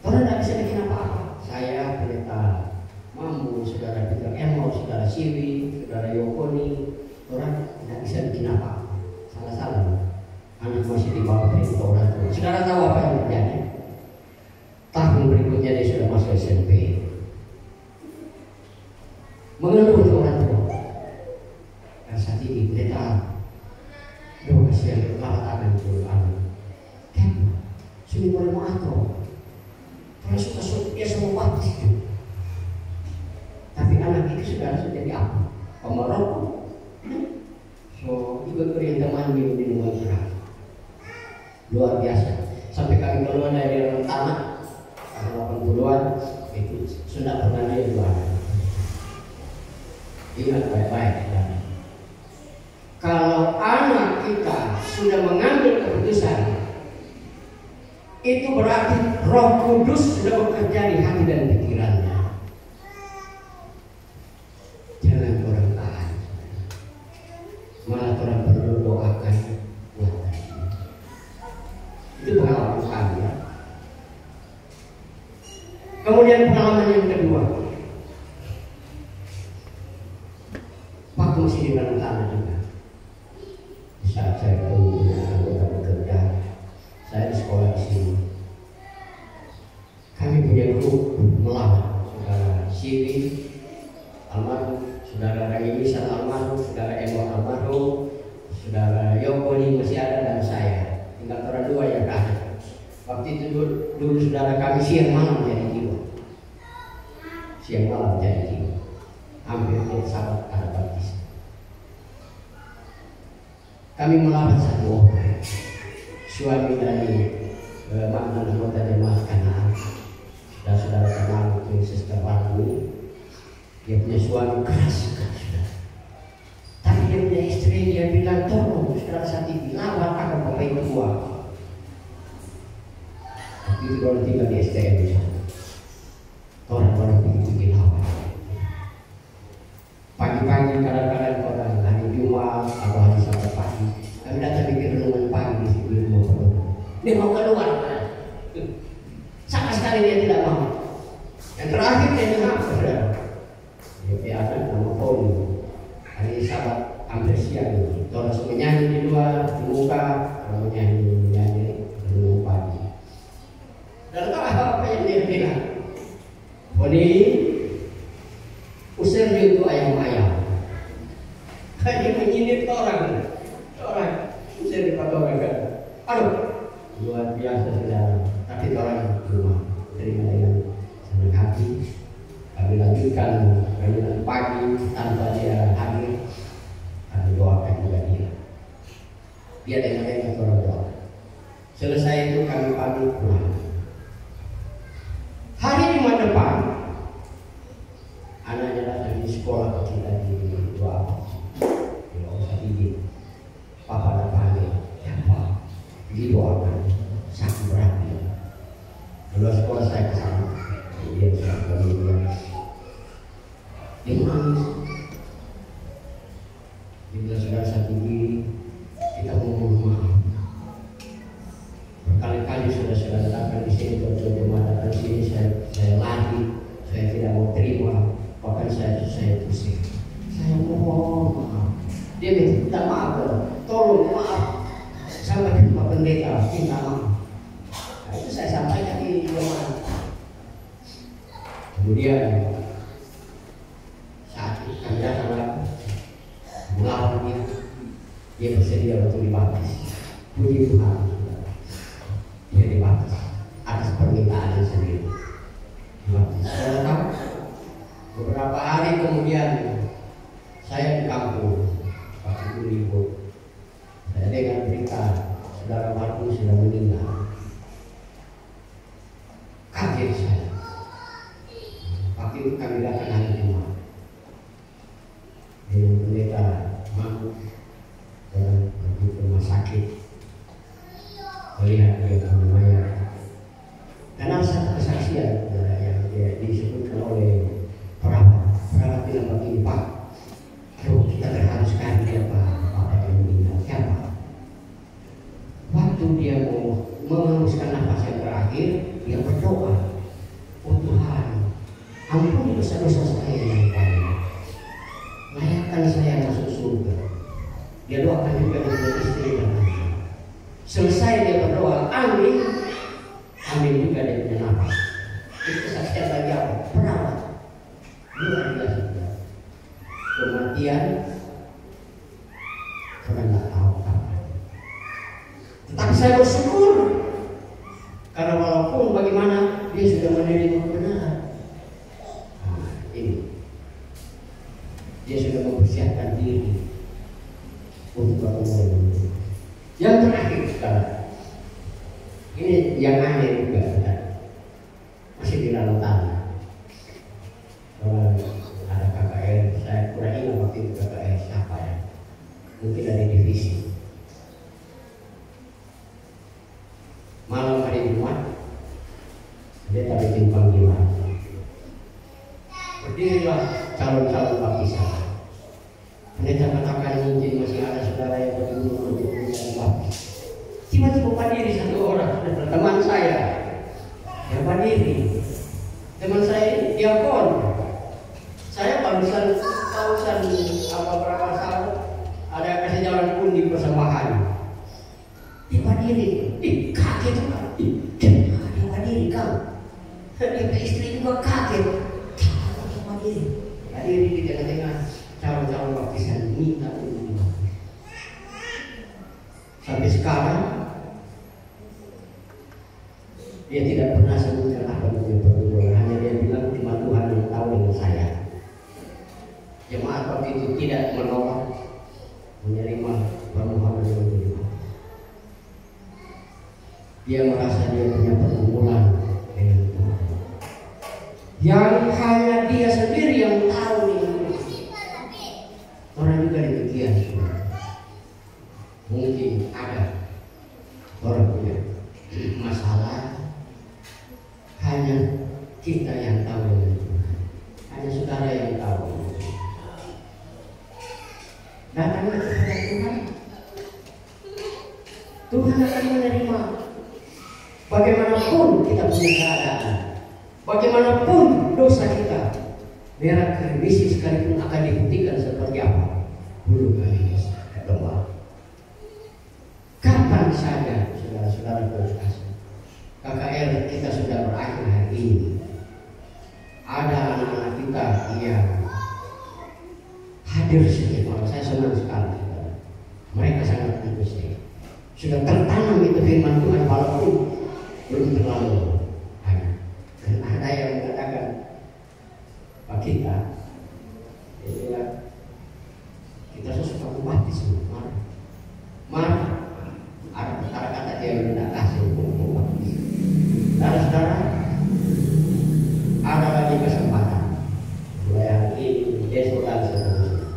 orang nggak bisa bikin apa-apa. Saya pendeta Mambu, saudara Peter Emol, saudara Siwi, saudara Yokoni, orang nggak bisa bikin apa-apa. Salah-salah. Anak masih dibawa perintah orang tua. Saudara tahu apa yang terjadi? Tahun berikutnya dia sudah masuk SMP. Mengeluh ke orang tua. Dan saat ini pendeta, doa kasihan kepala itu anak. Sudah mulai mengatur. Kalau suka dia semua baptis itu. Tapi anak itu sudah jadi apa? Pemerokok. So juga beri teman di lingkungan keras. Luar biasa. Sampai kami keluar dari dalam tanah. Karena 80-an itu sudah pernah dia luar. Ingat baik-baik. Kalau anak kita sudah mengambil keputusan, itu berarti Roh Kudus sudah bekerja di hati dan pikirannya. Jangan orang tahan, malah orang perlu doakan buat dia. Itu pengalaman kami ya. Kemudian pengalaman yang kedua, waktu masih di dalam tanah juga. Di saat saya punya anggota bekerja, saya di sekolah di sini. Kami punya grup melawan saudara Siwi almarhum, saudara Rayimisan almarhum, saudara Emo almarhum, saudara Yokoni masih ada, dan saya. Tinggal orang 2 yang ada. Waktu itu dulu saudara kami siang malam jadi jiwa. Siang malam jadi jiwa. Hampir tiap Sabat ada baptis. Kami melawan satu orang, suami dari mantan anggota jemaat Kanaan. Dan saudara kenal itu Sister Ratu. Dia punya suami keras sekali. Tapi dia punya istri, dia bilang tolong saudara Sati lawan akan bapak ibu tua. Tapi itu orang tinggal di STM di sana. Orang-orang bikin lawan. Pagi-pagi kadang-kadang orang hari Jumat atau hari Sabtu pagi, kami datang bikin renungan pagi di sebelum mau keluar. Dia mau keluar, sama sekali dia tidak mau. Yang terakhir dia dengar, saudara. Dia ada nama Poli. Hari Sabat hampir siang, orang semua menyanyi di luar, di muka, orang menyanyi renungan pagi. Dan tahu apa yang dia bilang? Poli, usir dia untuk ayam-ayam. Dia menyindir orang, usir di orang kan. Aduh, luar biasa saudara. Tapi orang rumah terima dengan senang hati. Kami lanjutkan renungan pagi tanpa dia hadir. Kami doakan juga dia. Dia dengan orang doa. Selesai itu kami pamit pulang. Hari Jumat depan, anaknya datang di sekolah kita di doa. Tidak usah izin. Papa ada panggil. Ya, Bila saudara setuju, kita mohon maaf. Berkali-kali saudara datang di sini, jemaat datang di sini, saya lari, saya tidak mau terima, bahkan saya pusing. Saya mohon maaf. Dia minta maaf, tolong maaf. Sampai ke Pak Pendeta, minta maaf. Nah, itu saya sampaikan di jemaat. Kemudian saat kami datang lagi, melawan dia bersedia untuk dibaptis. Puji Tuhan, dia dibaptis atas permintaan sendiri. Dibaptis. Saya tahu beberapa hari kemudian saya di kampung waktu itu libur. Saya dengar berita saudara Markus sudah meninggal. Kaget saya. Waktu itu kami datang hari Jumat. Dengan pendeta Markus dan pergi ke rumah sakit melihat dia mayat. Dan ada satu kesaksian yang dia disebutkan oleh perawat bilang begini, Pak, kita terharu sekali dia Bapak yang meninggal. Siapa? Waktu dia mau menghembuskan nafas yang terakhir, dia berdoa, oh Tuhan, ampuni dosa-dosa saya yang banyak, layakkan saya masuk surga. Dia doakan juga dengan istri dan anak. Selesai dia berdoa, amin, amin juga dia punya nafas. Itu kesaksian bagi apa? Perawat. Luar biasa. Kematian karena nggak tahu kapan. Tetapi saya bersyukur karena walaupun bagaimana dia sudah menerima kebenaran. Nah, ini dia sudah mempersiapkan diri untuk bertemu. Yang terakhir sekarang, ini yang aneh juga, masih di dalam tanah. Ada KKR, saya kurang ingat waktu itu KKR siapa ya, mungkin dari divisi. Malam hari Jumat, dia tak bikin panggilan. Berdirilah calon-calon baptisan. Pendeta katakan mungkin masih ada saudara yang berdiri untuk baptis. Tiba-tiba berdiri satu orang, teman saya yang berdiri. Teman saya diakon. Saya barusan berapa tahun ada kasih jalan undi persembahan. Dia berdiri, kaget juga. Dia berdiri kau. Dia istri juga kaget. Dia berdiri di tengah-tengah calon-calon baptisan minta undi. Sampai sekarang dia tidak pernah sebutkan apa yang berdoa. Hanya dia bilang cuma Tuhan yang tahu dengan saya. Jemaat waktu itu tidak menolak menerima permohonan yang diterima. Dia merasa dia punya pergumulan dengan Tuhan, yang hanya dia sendiri yang tahu dengan Tuhan. Orang juga demikian. Mungkin ada orang punya masalah, hanya kita yang tahu dengan Tuhan, hanya saudara yang tahu. Datanglah kepada Tuhan. Tuhan akan menerima. Bagaimanapun kita punya keadaan, bagaimanapun dosa kita, merah krimis sekalipun akan dibuktikan seperti apa bulu garis domba. Kapan saja saudara-saudara berkasih, KKR kita sudah berakhir hari ini. Ada anak-anak kita yang hadir sini. Saya senang sekali. Mereka sangat antusias. Sudah tertanam itu firman Tuhan walaupun belum terlalu banyak. Dan ada yang mengatakan, Pak kita suka membaptis. Mari. Ada kata-kata dia yang tidak kasih untuk membaptis. Saudara-saudara, ada lagi kesempatan. Mulai hari ini, besok dan seterusnya.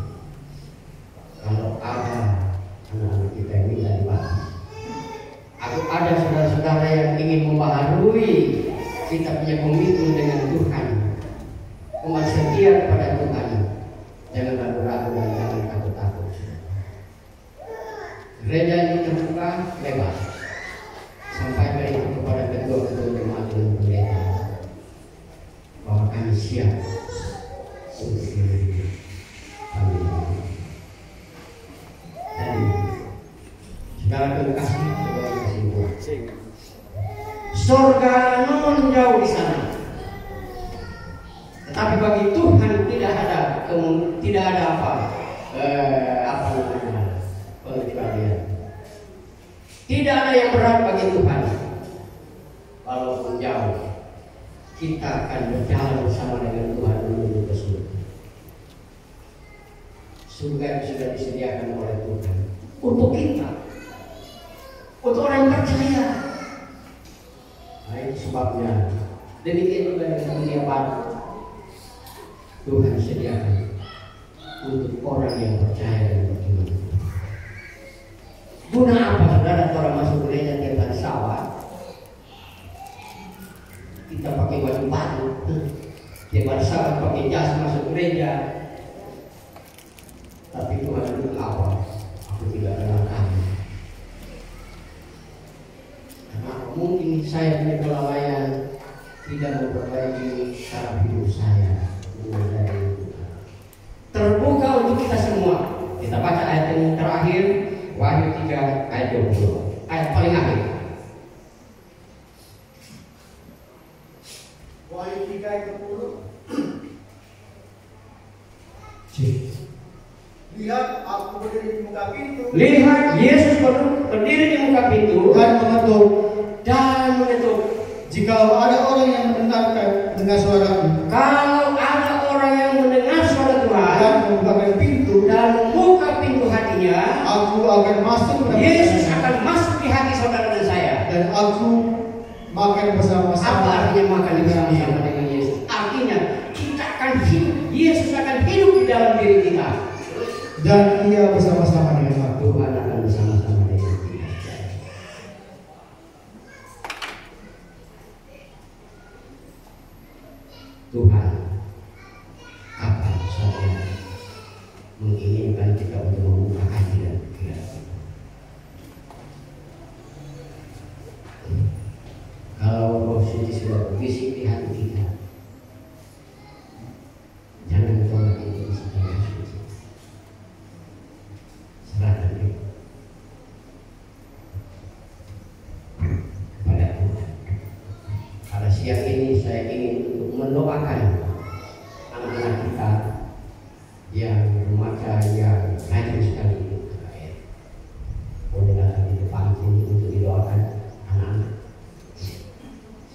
Kalau ada anak-anak kita yang minta dibaptis, atau ada saudara-saudara yang ingin membaharui kita punya komitmen dengan Tuhan, umat setia kepada Tuhan, jangan ragu-ragu dan jangan takut-takut. Gereja ini terbuka lebar. Sampaikan itu kepada ketua-ketua jemaat dan pendeta bahwa kami siap untuk diri kami. Jadi segala terkasih segala kesimpulan. Surga non jauh di sana. Tetapi bagi Tuhan tidak ada pengecualian. Tidak ada yang berat bagi Tuhan. Walaupun jauh, kita akan berjalan bersama dengan Tuhan menuju ke surga. Surga yang sudah disediakan oleh Tuhan untuk kita, untuk orang yang percaya. Nah, itu sebabnya demikian juga dengan dunia baru Tuhan sediakan untuk orang yang percaya dan beriman. Guna apa saudara orang masuk gereja tiap hari Sabat? Kita pakai baju baru, tiap hari Sabat pakai jas masuk gereja. Tapi Tuhan itu apa? Aku tidak kenal kamu. Karena mungkin saya punya kelalaian tidak memperbaiki cara hidup saya. Terbuka untuk kita semua. Kita baca ayat yang terakhir, Wahyu 3 ayat 20. Ayat paling akhir. Wahyu 3 ayat 20. Lihat, aku berdiri di muka pintu. Lihat, Yesus berdiri di muka pintu dan mengetuk. Jikalau ada orang yang mendengar suaraku, kalau ada orang yang mendengar suara Tuhan dan membukakan pintu dan membuka pintu hatinya, aku akan masuk ke dalam Yesus akan masuk di hati saudara dan saya. dan aku makan bersama-sama. Apa artinya makan bersama-sama dengan Yesus? Artinya kita akan hidup, Yesus akan hidup di dalam diri kita. Dan ia bersama-sama dengan aku. Tuhan akan bersama-sama dengan kita. Tuhan apa saja menginginkan kita untuk membuka hati dan pikiran. Kalau Roh Suci sudah berbisik di hati kita, jangan tolak itu sebagai suci. Serahkan itu kepada Tuhan. Pada siang ini saya ingin untuk mendoakan anak-anak kita yang remaja yang rajin sekali ikut KKR. Boleh datang di depan sini untuk didoakan anak-anak.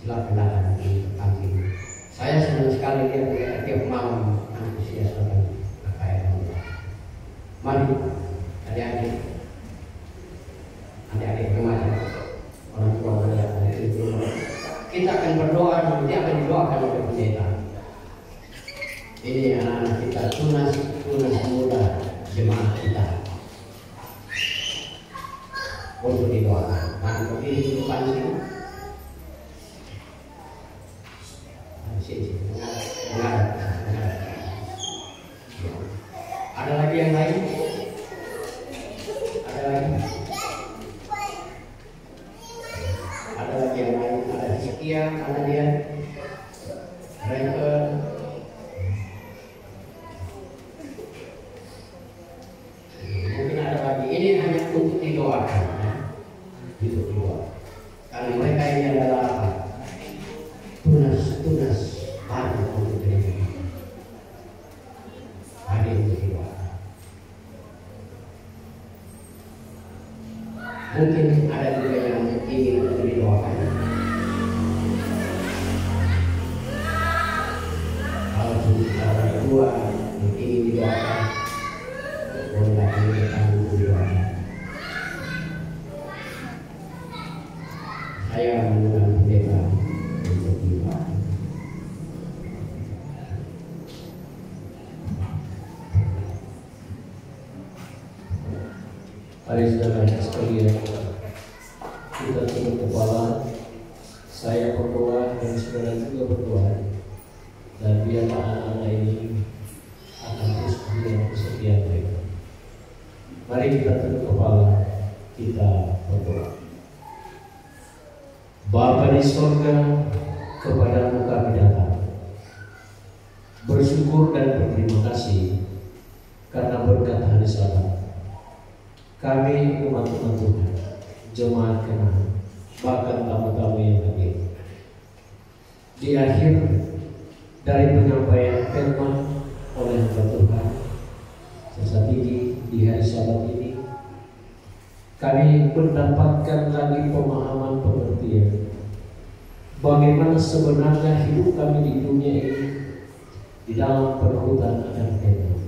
Silakan datang di depan sini. Saya senang sekali lihat tiap malam antusias datang KKR. Mari adik-adik remaja, orang tua berada itu. Kita akan berdoa, nanti akan didoakan oleh pendeta. Ini anak-anak kita, tunas muda jemaat kita untuk didoakan. Nah, berdiri di depan sini. Sini, menghadap. Ada lagi yang lain? Ada lagi yang lain? Ada Sekia, ada dia, Renker. Mungkin ada lagi. Ini hanya untuk didoakan, ya. Untuk didoakan. Karena mereka ini adalah apa? Tunas baru untuk gereja. Ada untuk didoakan. Mungkin ada juga yang ingin untuk didoakan. Kalau ada dua yang ingin didoakan, boleh datang ke depan untuk didoakan. Saya mengundang pendeta untuk didoakan. Mari saudara sekalian, kita tunduk kepala. Saya berdoa dan saudara juga berdoa, dan biarlah anak-anak ini akan terus dengan kesetiaan mereka. Mari kita tunduk kepala kita berdoa. Bapa di sorga, kepadamu kami datang, bersyukur dan berterima kasih karena berkat hari Sabat. Kami umat-umat Tuhan, jemaat Kenan, bahkan tamu-tamu yang hadir, di akhir dari penyampaian firman oleh hamba Tuhan Sesa Tinggi di hari Sabat ini, kami mendapatkan lagi pemahaman pengertian bagaimana sebenarnya hidup kami di dunia ini di dalam penurutan akan firman.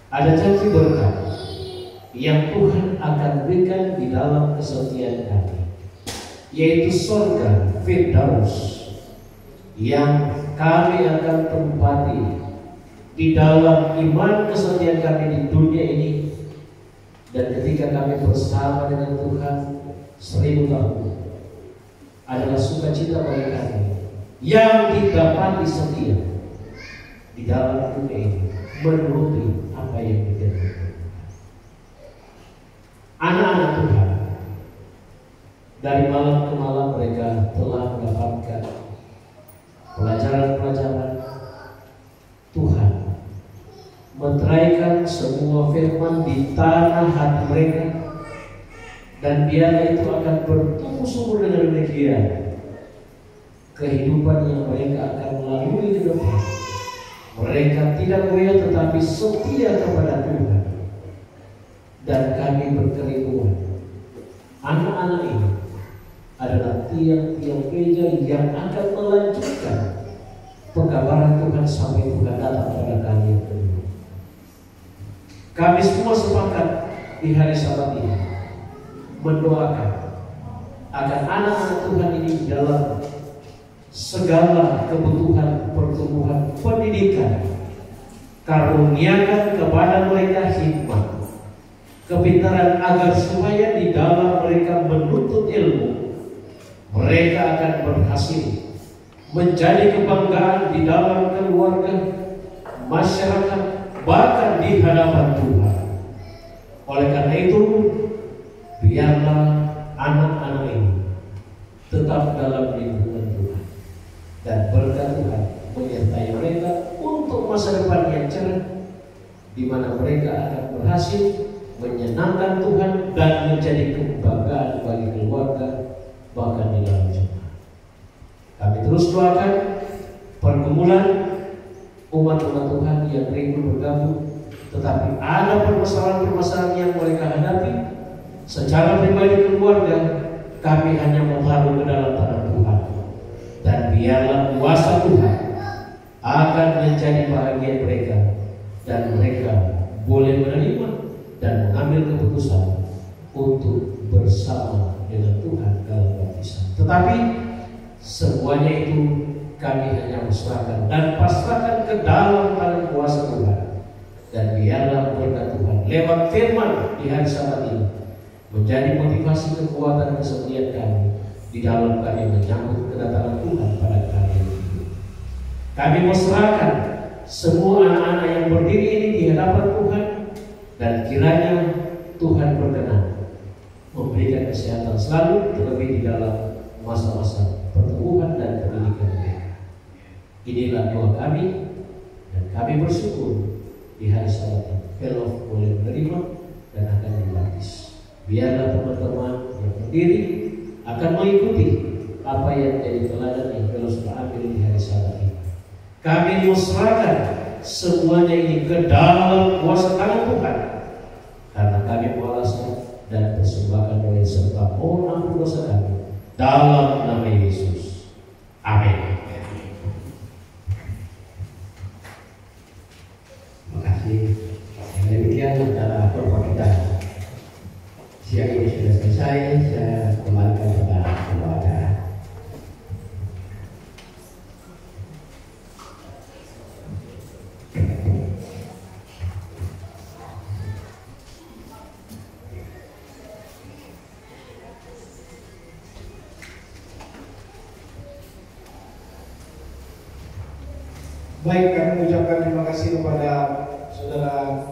Ada janji berkat yang Tuhan akan berikan di dalam kesetiaan kami, yaitu sorga Firdaus yang kami akan tempati di dalam iman kesetiaan kami di dunia ini. Dan ketika kami bersama dengan Tuhan 1000 tahun, adalah sukacita bagi kami yang didapati setia di dalam dunia ini, menuruti apa yang dikatakan anak-anak Tuhan. Dari malam ke malam mereka telah mendapatkan pelajaran-pelajaran Tuhan, meteraikan semua firman di tanah hati mereka, dan biarlah itu akan bertumbuh subur dengan demikian kehidupan yang mereka akan melalui ke depan. Mereka tidak goyah tetapi setia kepada Tuhan, dan kami berkerinduan anak-anak ini adalah tiang-tiang gereja yang akan melanjutkan pengkabaran Tuhan sampai Tuhan datang pada kali yang kedua. Kami semua sepakat di hari Sabat ini mendoakan agar anak-anak Tuhan ini dalam segala kebutuhan pertumbuhan pendidikan, karuniakan kepada mereka hikmat, kepintaran, agar supaya di dalam mereka menuntut ilmu, mereka akan berhasil menjadi kebanggaan di dalam keluarga, masyarakat, bahkan di hadapan Tuhan. Oleh karena itu, biarlah anak-anak ini tetap dalam lindungan Tuhan, dan berkat Tuhan menyertai mereka untuk masa depan yang cerah, di mana mereka akan berhasil menyenangkan Tuhan dan menjadi kebanggaan bagi keluarga, bahkan di dalam jemaat. Kami terus doakan pergumulan umat-umat Tuhan yang rindu bergabung, tetapi ada permasalahan-permasalahan yang mereka hadapi secara pribadi keluarga. Kami hanya mengharu ke dalam tangan Tuhan, dan biarlah kuasa Tuhan akan menjadi bahagian mereka, dan mereka boleh menerima dan mengambil keputusan untuk bersama dengan Tuhan dalam baptisan. Tetapi semuanya itu kami hanya serahkan dan pasrahkan ke dalam tangan kuasa Tuhan, dan biarlah berkat Tuhan lewat firman di hari Sabat ini menjadi motivasi, kekuatan, kesetiaan kami di dalam kami menyambut kedatangan Tuhan pada kali ini. Kami serahkan semua anak-anak yang berdiri ini di hadapan Tuhan, dan kiranya Tuhan berkenan memberikan kesehatan selalu, terlebih di dalam masa-masa pertumbuhan dan pendidikan mereka. Inilah doa kami, dan kami bersyukur di hari Sabat ini Fellow boleh menerima dan akan dibaptis. Biarlah teman-teman yang berdiri akan mengikuti apa yang jadi teladan yang Fellow sudah ambil di hari Sabat ini. Kami serahkan semuanya ini ke dalam kuasa tangan Tuhan, karena kami mewalaskan dan persembahkan doa serta mohon ampun dosa kami dalam nama Yesus. Amin. Terima kasih. Demikian acara pertemuan kita siang ini sudah selesai. Saya kembalikan kepada pembawa acara. Baik, kami mengucapkan terima kasih kepada saudara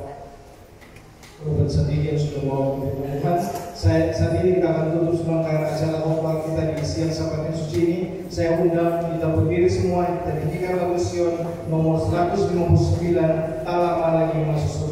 Robert sendiri yang sudah mau berpengalaman. saat ini kita akan tutup serangkaian acara khotbah kita di siang Sabat yang suci ini. Saya undang kita berdiri semua, kita nyanyikan lagu Sion nomor 159, tak lama lagi masuk surga.